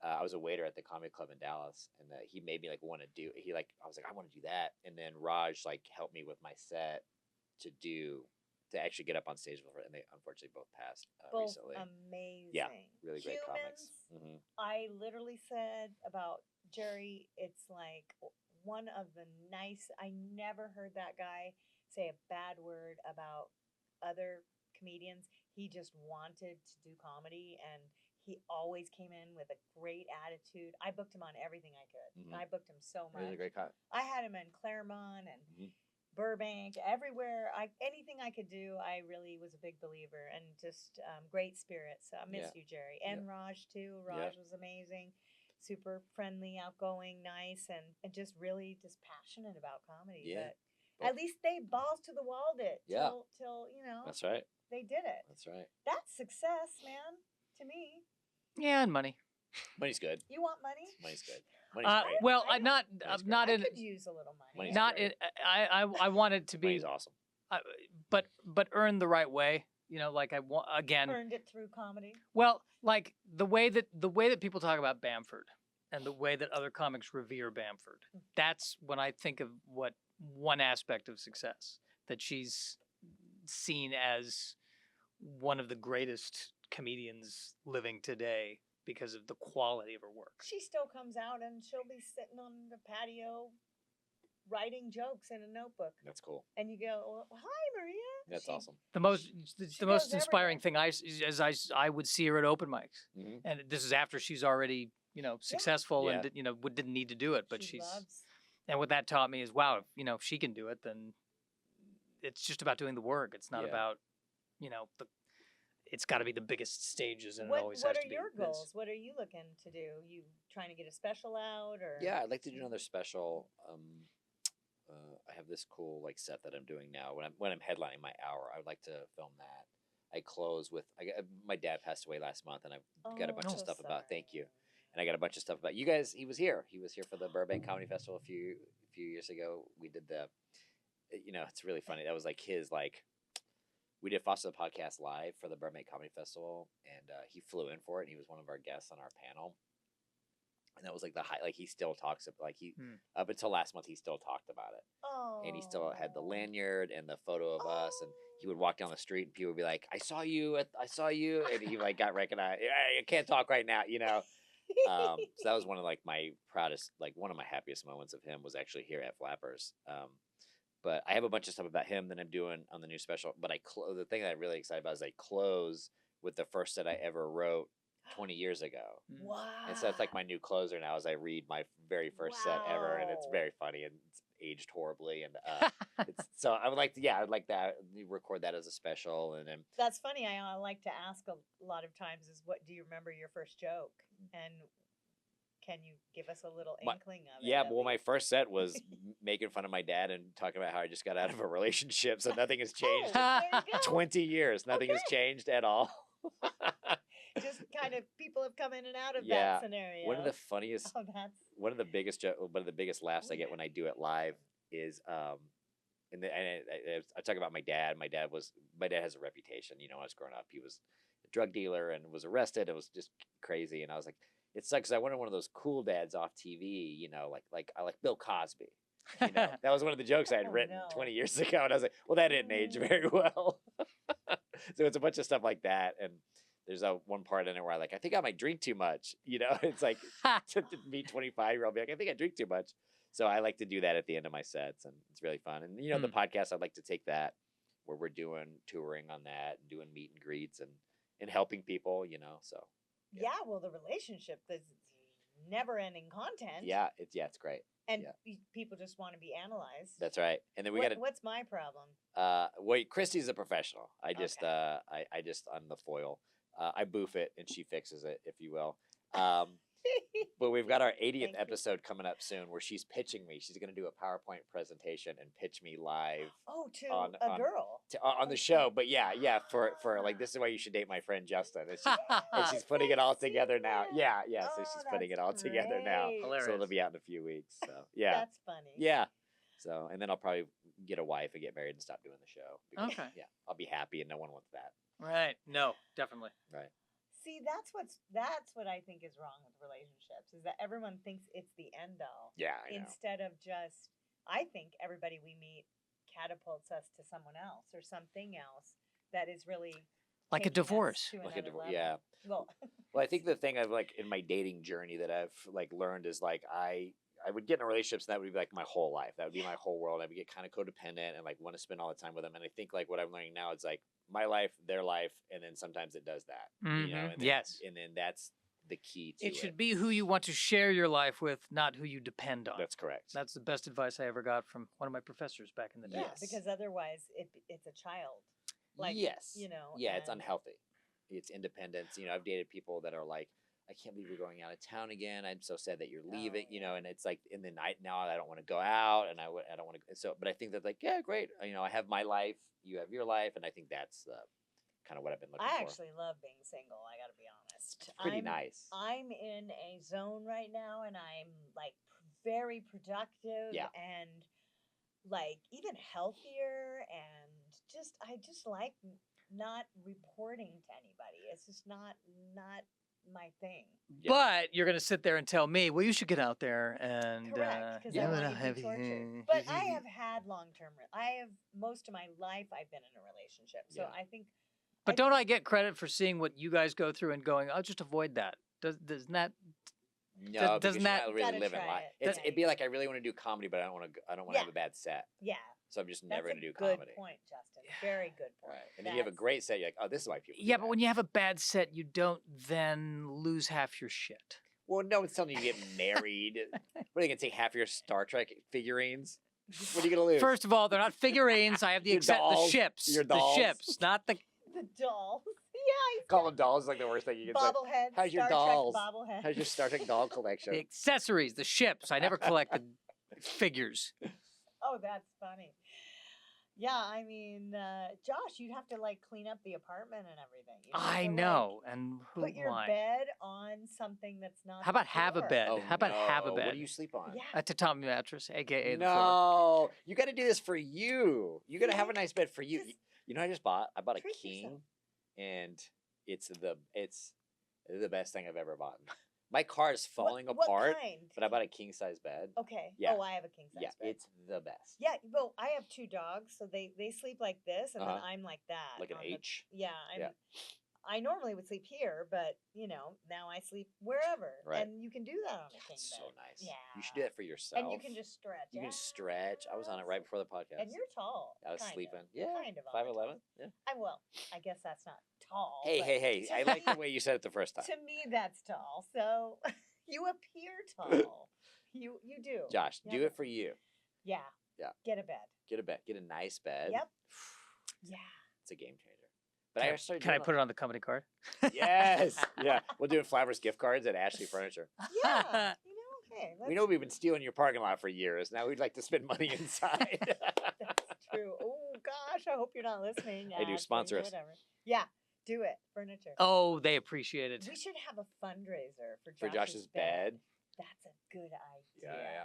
I was a waiter at the comedy club in Dallas, and he made me want to do. I was like, I want to do that, and then Raj helped me with my set to actually get up on stage with her, and they unfortunately both passed Both recently. amazing. Really great comics. Humans, I literally said about Jerry, it's like one of the nice. I never heard that guy say a bad word about other comedians. He just wanted to do comedy, and he always came in with a great attitude. I booked him on everything I could. Mhm. I booked him so much. Really great comic. I had him in Claremont and Mhm. Burbank, everywhere. Anything I could do, I really was a big believer, and just great spirit. So I miss Yeah. you, Jerry, and Raj too. Raj was amazing, super friendly, outgoing, nice, and just really just passionate about comedy. Yeah. But at least they balls to the walled it. Yeah. Till That's right. they did it. That's right. That's success, man. To me, Yeah, and money. Money's good. you want money? Money's good. Money's great. Well, I I'm not. Money's I'm not I in. could use a little money. Money's Not great. in. I want it to be. Money's awesome. but earned the right way. You know, like I want again. Earned it through comedy. Well, like the way that people talk about Bamford and the way that other comics revere Bamford. That's when I think of what one aspect of success, that she's seen as one of the greatest comedians living today because of the quality of her work. She still comes out and she'll be sitting on the patio writing jokes in a notebook. That's cool. And you go, well, hi, Maria. That's awesome. The most goes inspiring thing I would see her at open mics, Mhm. and this is after she's already successful Yeah. and didn't need to do it, but She she's loves. and what that taught me is wow, if she can do it, then it's just about doing the work. It's not Yeah. about it's got to be the biggest stages, and it What always has are to be your this. goals? What are you looking to do? You trying to get a special out or? Yeah, I'd like to do another special. I have this cool set that I'm doing now. When I'm headlining my hour, I would like to film that. I close with my dad passed away last month, and I've got a bunch Oh, of stuff sorry. about. Thank you. And I got a bunch of stuff about you guys. He was here. He was here for the Burbank Comedy Festival a few years ago. We did it's really funny. That was we did Foster the Podcast live for the Burbank Comedy Festival, and he flew in for it. And he was one of our guests on our panel. And that was the high. He still talks up until last month. He still talked about it, Oh. and he still had the lanyard and the photo of us. And he would walk down the street, and people would be like, "I saw you," and he got recognized. I can't talk right now, So that was one of my proudest, one of my happiest moments of him was actually here at Flappers. But I have a bunch of stuff about him that I'm doing on the new special. But the thing that I'm really excited about is I close with the first set I ever wrote 20 years ago. Wow. And so it's my new closer now as I read my very first set ever. And it's Wow. very funny and it's aged horribly. And so I would like to, I'd like that, record that as a special. And then That's funny. I like to ask a lot of times is what do you remember your first joke? And can you give us a little inkling of it? yeah, at well, my least? first set was making fun of my dad and talking about how I just got out of a relationship. So nothing has changed. Oh, there you go. 20 years. Nothing has Okay. changed at all. Just kind of people have come in and out of Yeah. that scenario. One of the funniest, Oh, that's one of the biggest laughs I get when I do it live is, I talk about my dad. My dad has a reputation. When I was growing up, he was a drug dealer and was arrested. It was just crazy. And I was like, it sucks. I wanted one of those cool dads off TV. I like Bill Cosby. That was one of the jokes I had Oh, written no. 20 years ago, and I was like, well, that didn't age very well. So it's a bunch of stuff like that, and there's one part in it where I think I might drink too much. It's to me, 25-year-old, be like, I think I drink too much. So I like to do that at the end of my sets, and it's really fun. And the podcast, I'd like to take that where we're doing touring on that, and doing meet and greets, and helping people. So yeah. Well, the relationship is never-ending content. yeah, it's great. And yeah. people just want to be analyzed. That's right. And then we What's my problem? well, Christy's a professional. I just Okay. I'm the foil. I boof it and she fixes it, if you will. But we've got our 80th Thank you. episode coming up soon where she's pitching me. She's going to do a PowerPoint presentation and pitch me live Oh, to on- a on- girl. on the show. But yeah, for this is why you should date my friend Justin. And she's putting it all together now. Yeah, so Oh, she's putting it all that's together now. great. Hilarious. So it'll be out in a few weeks. So yeah, That's funny. yeah. So and then I'll probably get a wife and get married and stop doing the show. Because, Okay. Yeah, I'll be happy and no one wants that. Right. No, definitely. Right. See, that's what I think is wrong with relationships is that everyone thinks it's the end all Yeah, I know. instead of just. I think everybody we meet catapults us to someone else or something else that is really Like a taking us divorce. to Like a another divorce. level. Yeah. Well, Well, I think the thing I've in my dating journey that I've learned is I would get in relationships and that would be my whole life. That would be my whole world. I would get kind of codependent and want to spend all the time with them. And I think what I'm learning now is my life, their life, and then sometimes it does that. Mhm. And then, Yes. And then that's the key to It should be who you want to share your life with, not who you depend on. That's correct. That's the best advice I ever got from one of my professors back in the day. yeah, Yes. because otherwise it's a child. yes. Yeah, it's and- unhealthy. It's independence. I've dated people that are I can't believe you're going out of town again. I'm so sad that you're leaving, and it's in the night now I don't want to go out and I don't want to. So, but I think that yeah, great. I have my life, you have your life. And I think that's kind of what I've been looking I for. actually love being single. I got to be honest. Pretty I'm, nice. I'm in a zone right now, and I'm very productive. Yeah. And even healthier and just like not reporting to anybody. It's just not my thing. Yeah. But you're going to sit there and tell me, well, you should get out there and Correct, because I want you to be tortured. But I have had long-term. Most of my life I've been in a relationship, so Yeah. I think. But don't I get credit for seeing what you guys go through and going, I'll just avoid that? Doesn't that? No, doesn't because you're that- not really Gotta living try life. it. It'd be like I really want to do comedy, but I don't want to Yeah. have a bad set, Yeah, so I'm just that's never a going to do good comedy. point, Justin. Very good point. Right, and then you have a That's- great set. You're like, oh, this is why people. do Yeah, but that. when you have a bad set, you don't then lose half your shit. Well, no one's telling you to get married. What are you gonna take half your Star Trek figurines? What are you gonna lose? First of all, they're not figurines. I have the Your the dolls, ships. your dolls. The ships, not the. The dolls. Yeah, Call them dolls is like the worst thing you can say. bobblehead. How's your Star dolls? Trek bobblehead. How's your Star Trek doll collection? The accessories, the ships. I never collected figures. Oh, that's funny. Yeah, I mean, Josh, you'd have to like clean up the apartment and everything. You'd have I to, like, know, and who? put your Why? bed on something that's not. How the about have a floor. bed? Oh, How about have a no. bed? What do you sleep on? Yeah. A tatami mattress, aka the floor. No, you got to do this for you. You got to have a Yeah. nice bed for you. Just You know, what I just bought. I bought a treat king, yourself. and it's the best thing I've ever bought. My car is What- falling what apart, kind? but I bought a king size bed. Okay. Yeah. Oh, I have a king size Yeah, bed. it's the best. Yeah, well, I have 2 dogs, so they sleep like this, and then Uh-huh. I'm like that. Like an on the- H. Yeah, Yeah. I normally would sleep here, but now I sleep wherever, Right. and you can do that on a king It's bed. so nice. Yeah, You should do that for yourself. and you can just stretch. You can stretch. I was on it right before the podcast. And you're tall. I was kind sleeping. Of, Yeah, kind of. on the 5'11". tall. Yeah. I guess that's not tall. Hey, but hey, hey! to I like the me- way you said it the first time. To me, that's tall. So you appear tall. You do. Josh, Yeah, do but- it for you. Yeah. Yeah. Get a bed. Get a bed. Get a nice bed. Yep. Yeah. It's a game changer. But I started. Can I put it on the company card? Yes. Yeah. We'll do Flappers gift cards at Ashley Furniture. Yeah. Hey, We know we've been stealing your parking lot for years. Now we'd like to spend money inside. that's true. Oh gosh, I hope you're not listening. Hey, do Ashley, sponsor us. Whatever. Yeah, do it. Furniture. Oh, they appreciate it. We should have a fundraiser for For Josh's bed. That's a good idea. Yeah.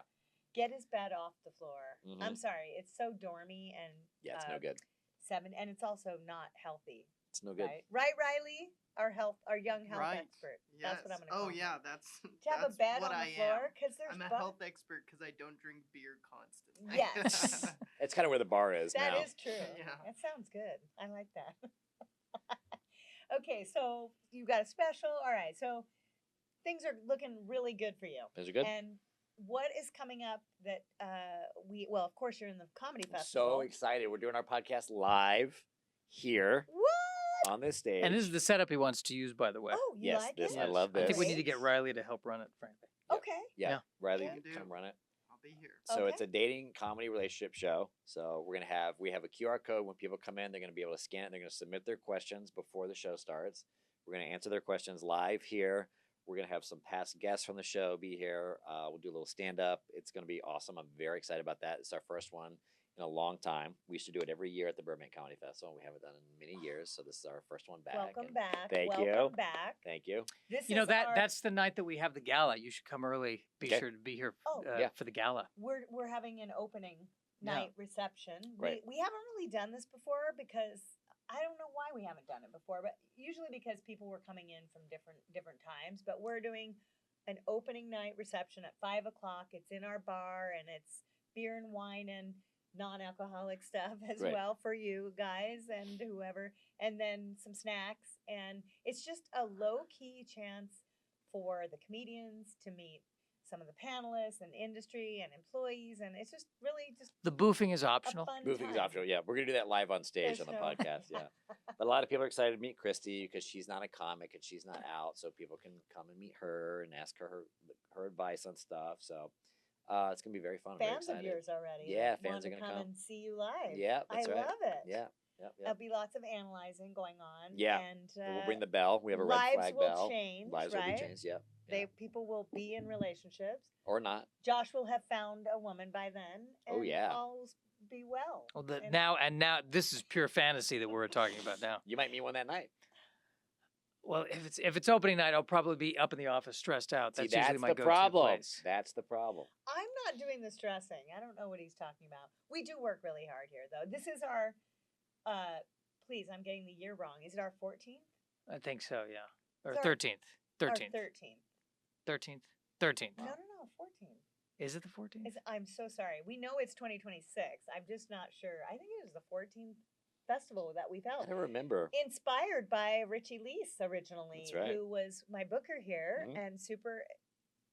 Get his bed off the floor. Mhm. I'm sorry, it's so dormy and Yeah, it's no good. 7, and it's also not healthy. It's no good. Right, Riley, our young health Right. expert. Yes. That's what I'm gonna call Oh him. yeah, that's. To have a that's bed what on I the floor am. because there's I'm a bugs. health expert because I don't drink beer constantly. Yes. It's kind of where the bar is That now. is true. Yeah. That sounds good. I like that. Okay, so you got a special. All right, so things are looking really good for you. Things are good. And what is coming up that well, of course, you're in the comedy I'm festival. so excited. We're doing our podcast live here What? on this stage. And this is the setup he wants to use, by the way. Oh, you Yes, like this- it? I love I think we this. need to get Riley to help run it, frankly. Okay. yeah, Yeah. Riley, Yeah. you Can come do. run it. I'll be here. So it's Okay. a dating comedy relationship show. So we have a QR code. When people come in, they're going to be able to scan it. They're going to submit their questions before the show starts. We're going to answer their questions live here. We're going to have some past guests from the show be here. We'll do a little stand up. It's going to be awesome. I'm very excited about that. It's our first one in a long time. We used to do it every year at the Burbank Comedy Festival. We haven't done it in many years, so this is our first one back. Welcome and back. Thank Welcome you. back. Thank you. This You know is that our, that's the night that we have the gala. You should come early. Be Okay. sure to be here Oh. Yeah. for the gala. we're having an opening Yeah. night reception. Right. We haven't really done this before because I don't know why we haven't done it before, but usually because people were coming in from different times. But we're doing an opening night reception at 5:00. It's in our bar and it's beer and wine and non-alcoholic stuff as Right. well for you guys and whoever, and then some snacks. And it's just a low-key chance for the comedians to meet some of the panelists and industry and employees, and it's just really just The boofing is a optional. fun Moving is time. optional. Yeah, we're gonna do that live on stage There's on the no- podcast. Yeah, but a lot of people are excited to meet Christy because she's not a comic and she's not out, so people can come and meet her and ask her advice on stuff. So it's gonna be very fun. I'm very Fans of excited. yours already. Yeah, that fans want are to gonna come. and see you live. Yeah, that's I right. love it. Yeah. There'll be lots of analyzing going on. Yeah. and We'll bring the bell. We have a red lives flag will bell. change, Lives right? will be changed. Yeah. They people will be in relationships. Or not. Josh will have found a woman by then. And Oh, yeah. all'll be well. Well, And- now this is pure fantasy that we're talking about now. You might meet one that night. Well, if it's opening night, I'll probably be up in the office stressed out. See, That's usually that's my the go-to problem. place. That's the problem. I'm not doing the stressing. I don't know what he's talking about. We do work really hard here, though. This is our Please, I'm getting the year wrong. Is it our 14th? I think so, yeah. Or Sorry. 13th. Our 13th. 13th. 13th. 13th. No, 14th. Is it the 14th? I'm so sorry. We know it's 2026. I'm just not sure. I think it was the 14th festival that we've I held. don't remember. Inspired by Richie Lease originally, That's right. who was my booker here Mhm. and super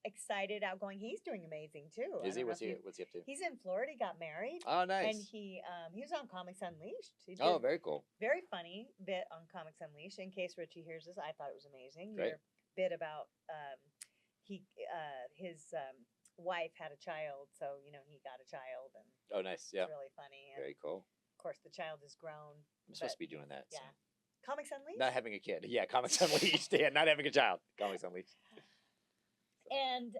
excited, outgoing. He's doing amazing too. I Is he? don't know What's if he? you- What's he up to? He's in Florida. He got married. Oh, And nice. he was on Comics Unleashed. He Oh, did very cool. very funny bit on Comics Unleashed. In case Richie hears this, I thought it was amazing. Great. Your bit about his wife had a child, so he got a child, and Oh, nice. Yeah. it's really funny. And Very cool. of course, the child is grown. I'm supposed to but be doing that. so. Yeah, Comics Unleashed. Not having a kid. Yeah, Comics Unleashed. Yeah, not having a child. Comics Unleashed. And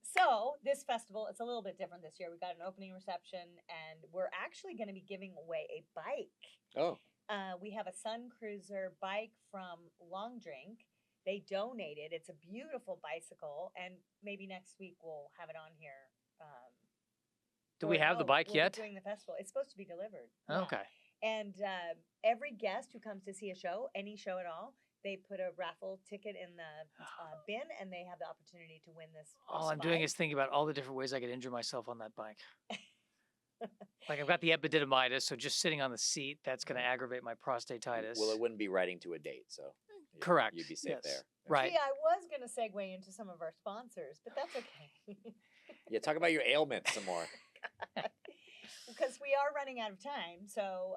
so this festival, it's a little bit different this year. We got an opening reception, and we're actually going to be giving away a bike. Oh, We have a Sun Cruiser bike from Long Drink. They donated. It's a beautiful bicycle, and maybe next week we'll have it on here. Do we have the bike we'll be yet? doing the festival. It's supposed to be delivered. Oh, Yeah. okay. And every guest who comes to see a show, any show at all, they put a raffle ticket in the bin, and they have the opportunity to win this. All I'm doing bike. is thinking about all the different ways I could injure myself on that bike. Like I've got the epididymitis, so just sitting on the seat, that's going to aggravate my prostatitis. well, it wouldn't be riding to a date, so Correct. You'd be safe yes. there. Right. See, I was going to segue into some of our sponsors, but that's okay. Yeah, talk about your ailments some more. Because we are running out of time, so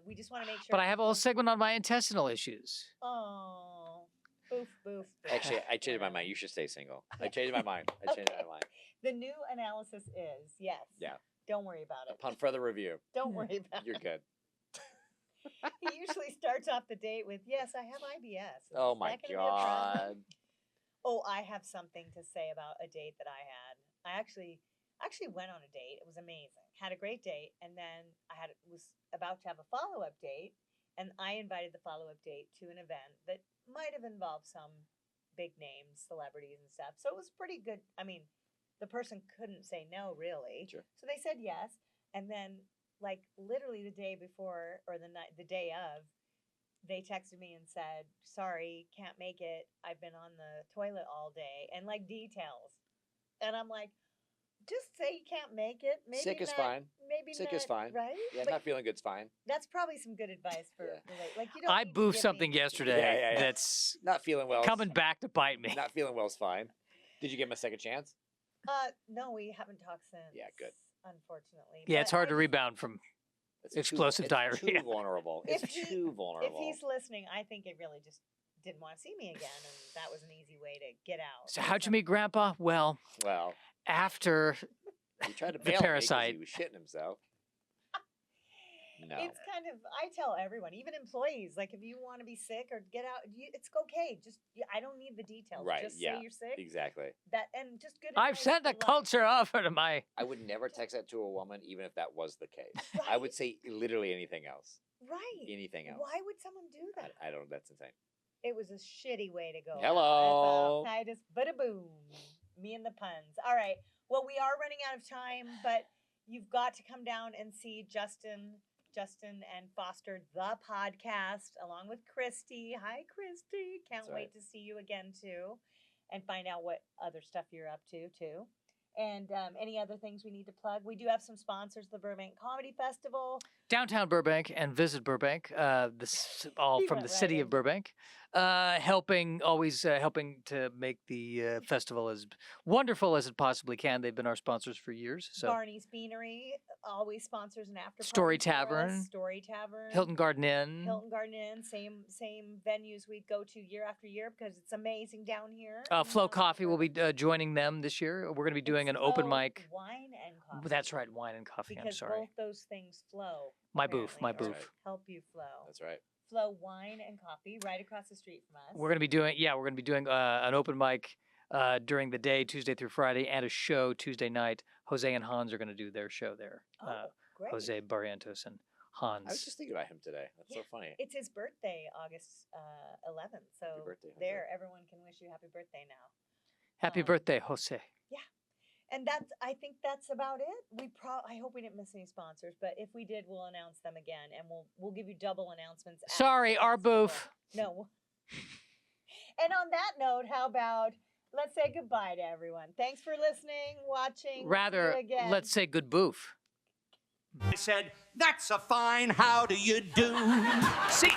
we just want to make sure. But I have a whole segment on my intestinal issues. Oh, boof, boof, boof. Actually, I changed my mind. You should stay single. I changed my mind. I changed my mind. The new analysis is yes. Yeah. Don't worry about it. Upon further review, Don't worry about you're it. good. He usually starts off the date with, "Yes, I have IBS." Oh Is my that gonna be a problem? god. Oh, I have something to say about a date that I had. I actually went on a date. It was amazing. Had a great date, and then was about to have a follow-up date, and I invited the follow-up date to an event that might have involved some big names, celebrities and stuff. So it was pretty good. I mean, the person couldn't say no, really. Sure. So they said yes, and then like literally the day before or the day of, they texted me and said, "Sorry, can't make it. I've been on the toilet all day," and like details. And I'm like, just say you can't make it. Maybe Sick is not- fine. Maybe Sick not, is fine. right? Yeah, But not feeling good's fine. that's probably some good advice for Yeah. like you don't. I need to boofed give something me- yesterday Yeah. that's Not feeling well. coming back to bite me. Not feeling well's fine. Did you give him a second chance? No, we haven't talked since. Yeah, good. Unfortunately. Yeah, But it's hard to I- rebound from. It's Explosive it's diarrhea. Too vulnerable. If It's he- too If vulnerable. he's listening, I think it really just didn't want to see me again, and that was an easy way to get out. So how'd you meet Grandpa? Well, Well, after he tried to The bail me 'cause parasite. he was shitting himself. No. It's kind of, I tell everyone, even employees, like if you want to be sick or get out, it's okay. Just I don't need the details. Right, Just yeah, say you're sick. Exactly. And just good. I've advice sent for the life. culture offer to my. I would never text that to a woman, even if that was the case. I would say literally anything else. Right. Anything else. Why would someone do that? I don't. That's insane. It was a shitty way to go. Hello. I just bada boom. Me and the puns. All right. Well, we are running out of time, but you've got to come down and see Justin and Foster the podcast along with Christy. Hi, Christy. Can't That's wait right. to see you again too, and find out what other stuff you're up to too. And any other things we need to plug? We do have some sponsors: the Burbank Comedy Festival. Downtown Burbank and visit Burbank. All He from went the right city of in. Burbank, helping to make the festival as wonderful as it possibly can. They've been our sponsors for years. So Barney's Beanery always sponsors an after Story party for us. Tavern. Story Tavern. Hilton Garden Inn. Hilton Garden Inn, same venues we go to year after year because it's amazing down here. Flow Coffee will be joining them this year. We're going to be doing an open mic. Wine and coffee. That's right, wine and coffee. Because I'm sorry. both those things flow. My booth, my apparently, or booth. That's help you flow. That's right. Flow wine and coffee right across the street from us. We're going to be doing an open mic during the day, Tuesday through Friday, and a show Tuesday night. Jose and Hans are going to do their show there. Oh, great. Jose Barrientos and Hans. I was just thinking about him today. That's Yeah. so funny. It's his birthday, August 11th. So Happy birthday, Jose. there, everyone can wish you happy birthday now. Happy birthday, Jose. And I think that's about it. I hope we didn't miss any sponsors, but if we did, we'll announce them again, and we'll give you double announcements. Sorry, our booth. No. And on that note, how about let's say goodbye to everyone. Thanks for listening, watching. Rather, See you again. let's say good boof. I said, that's a fine how do you do. See,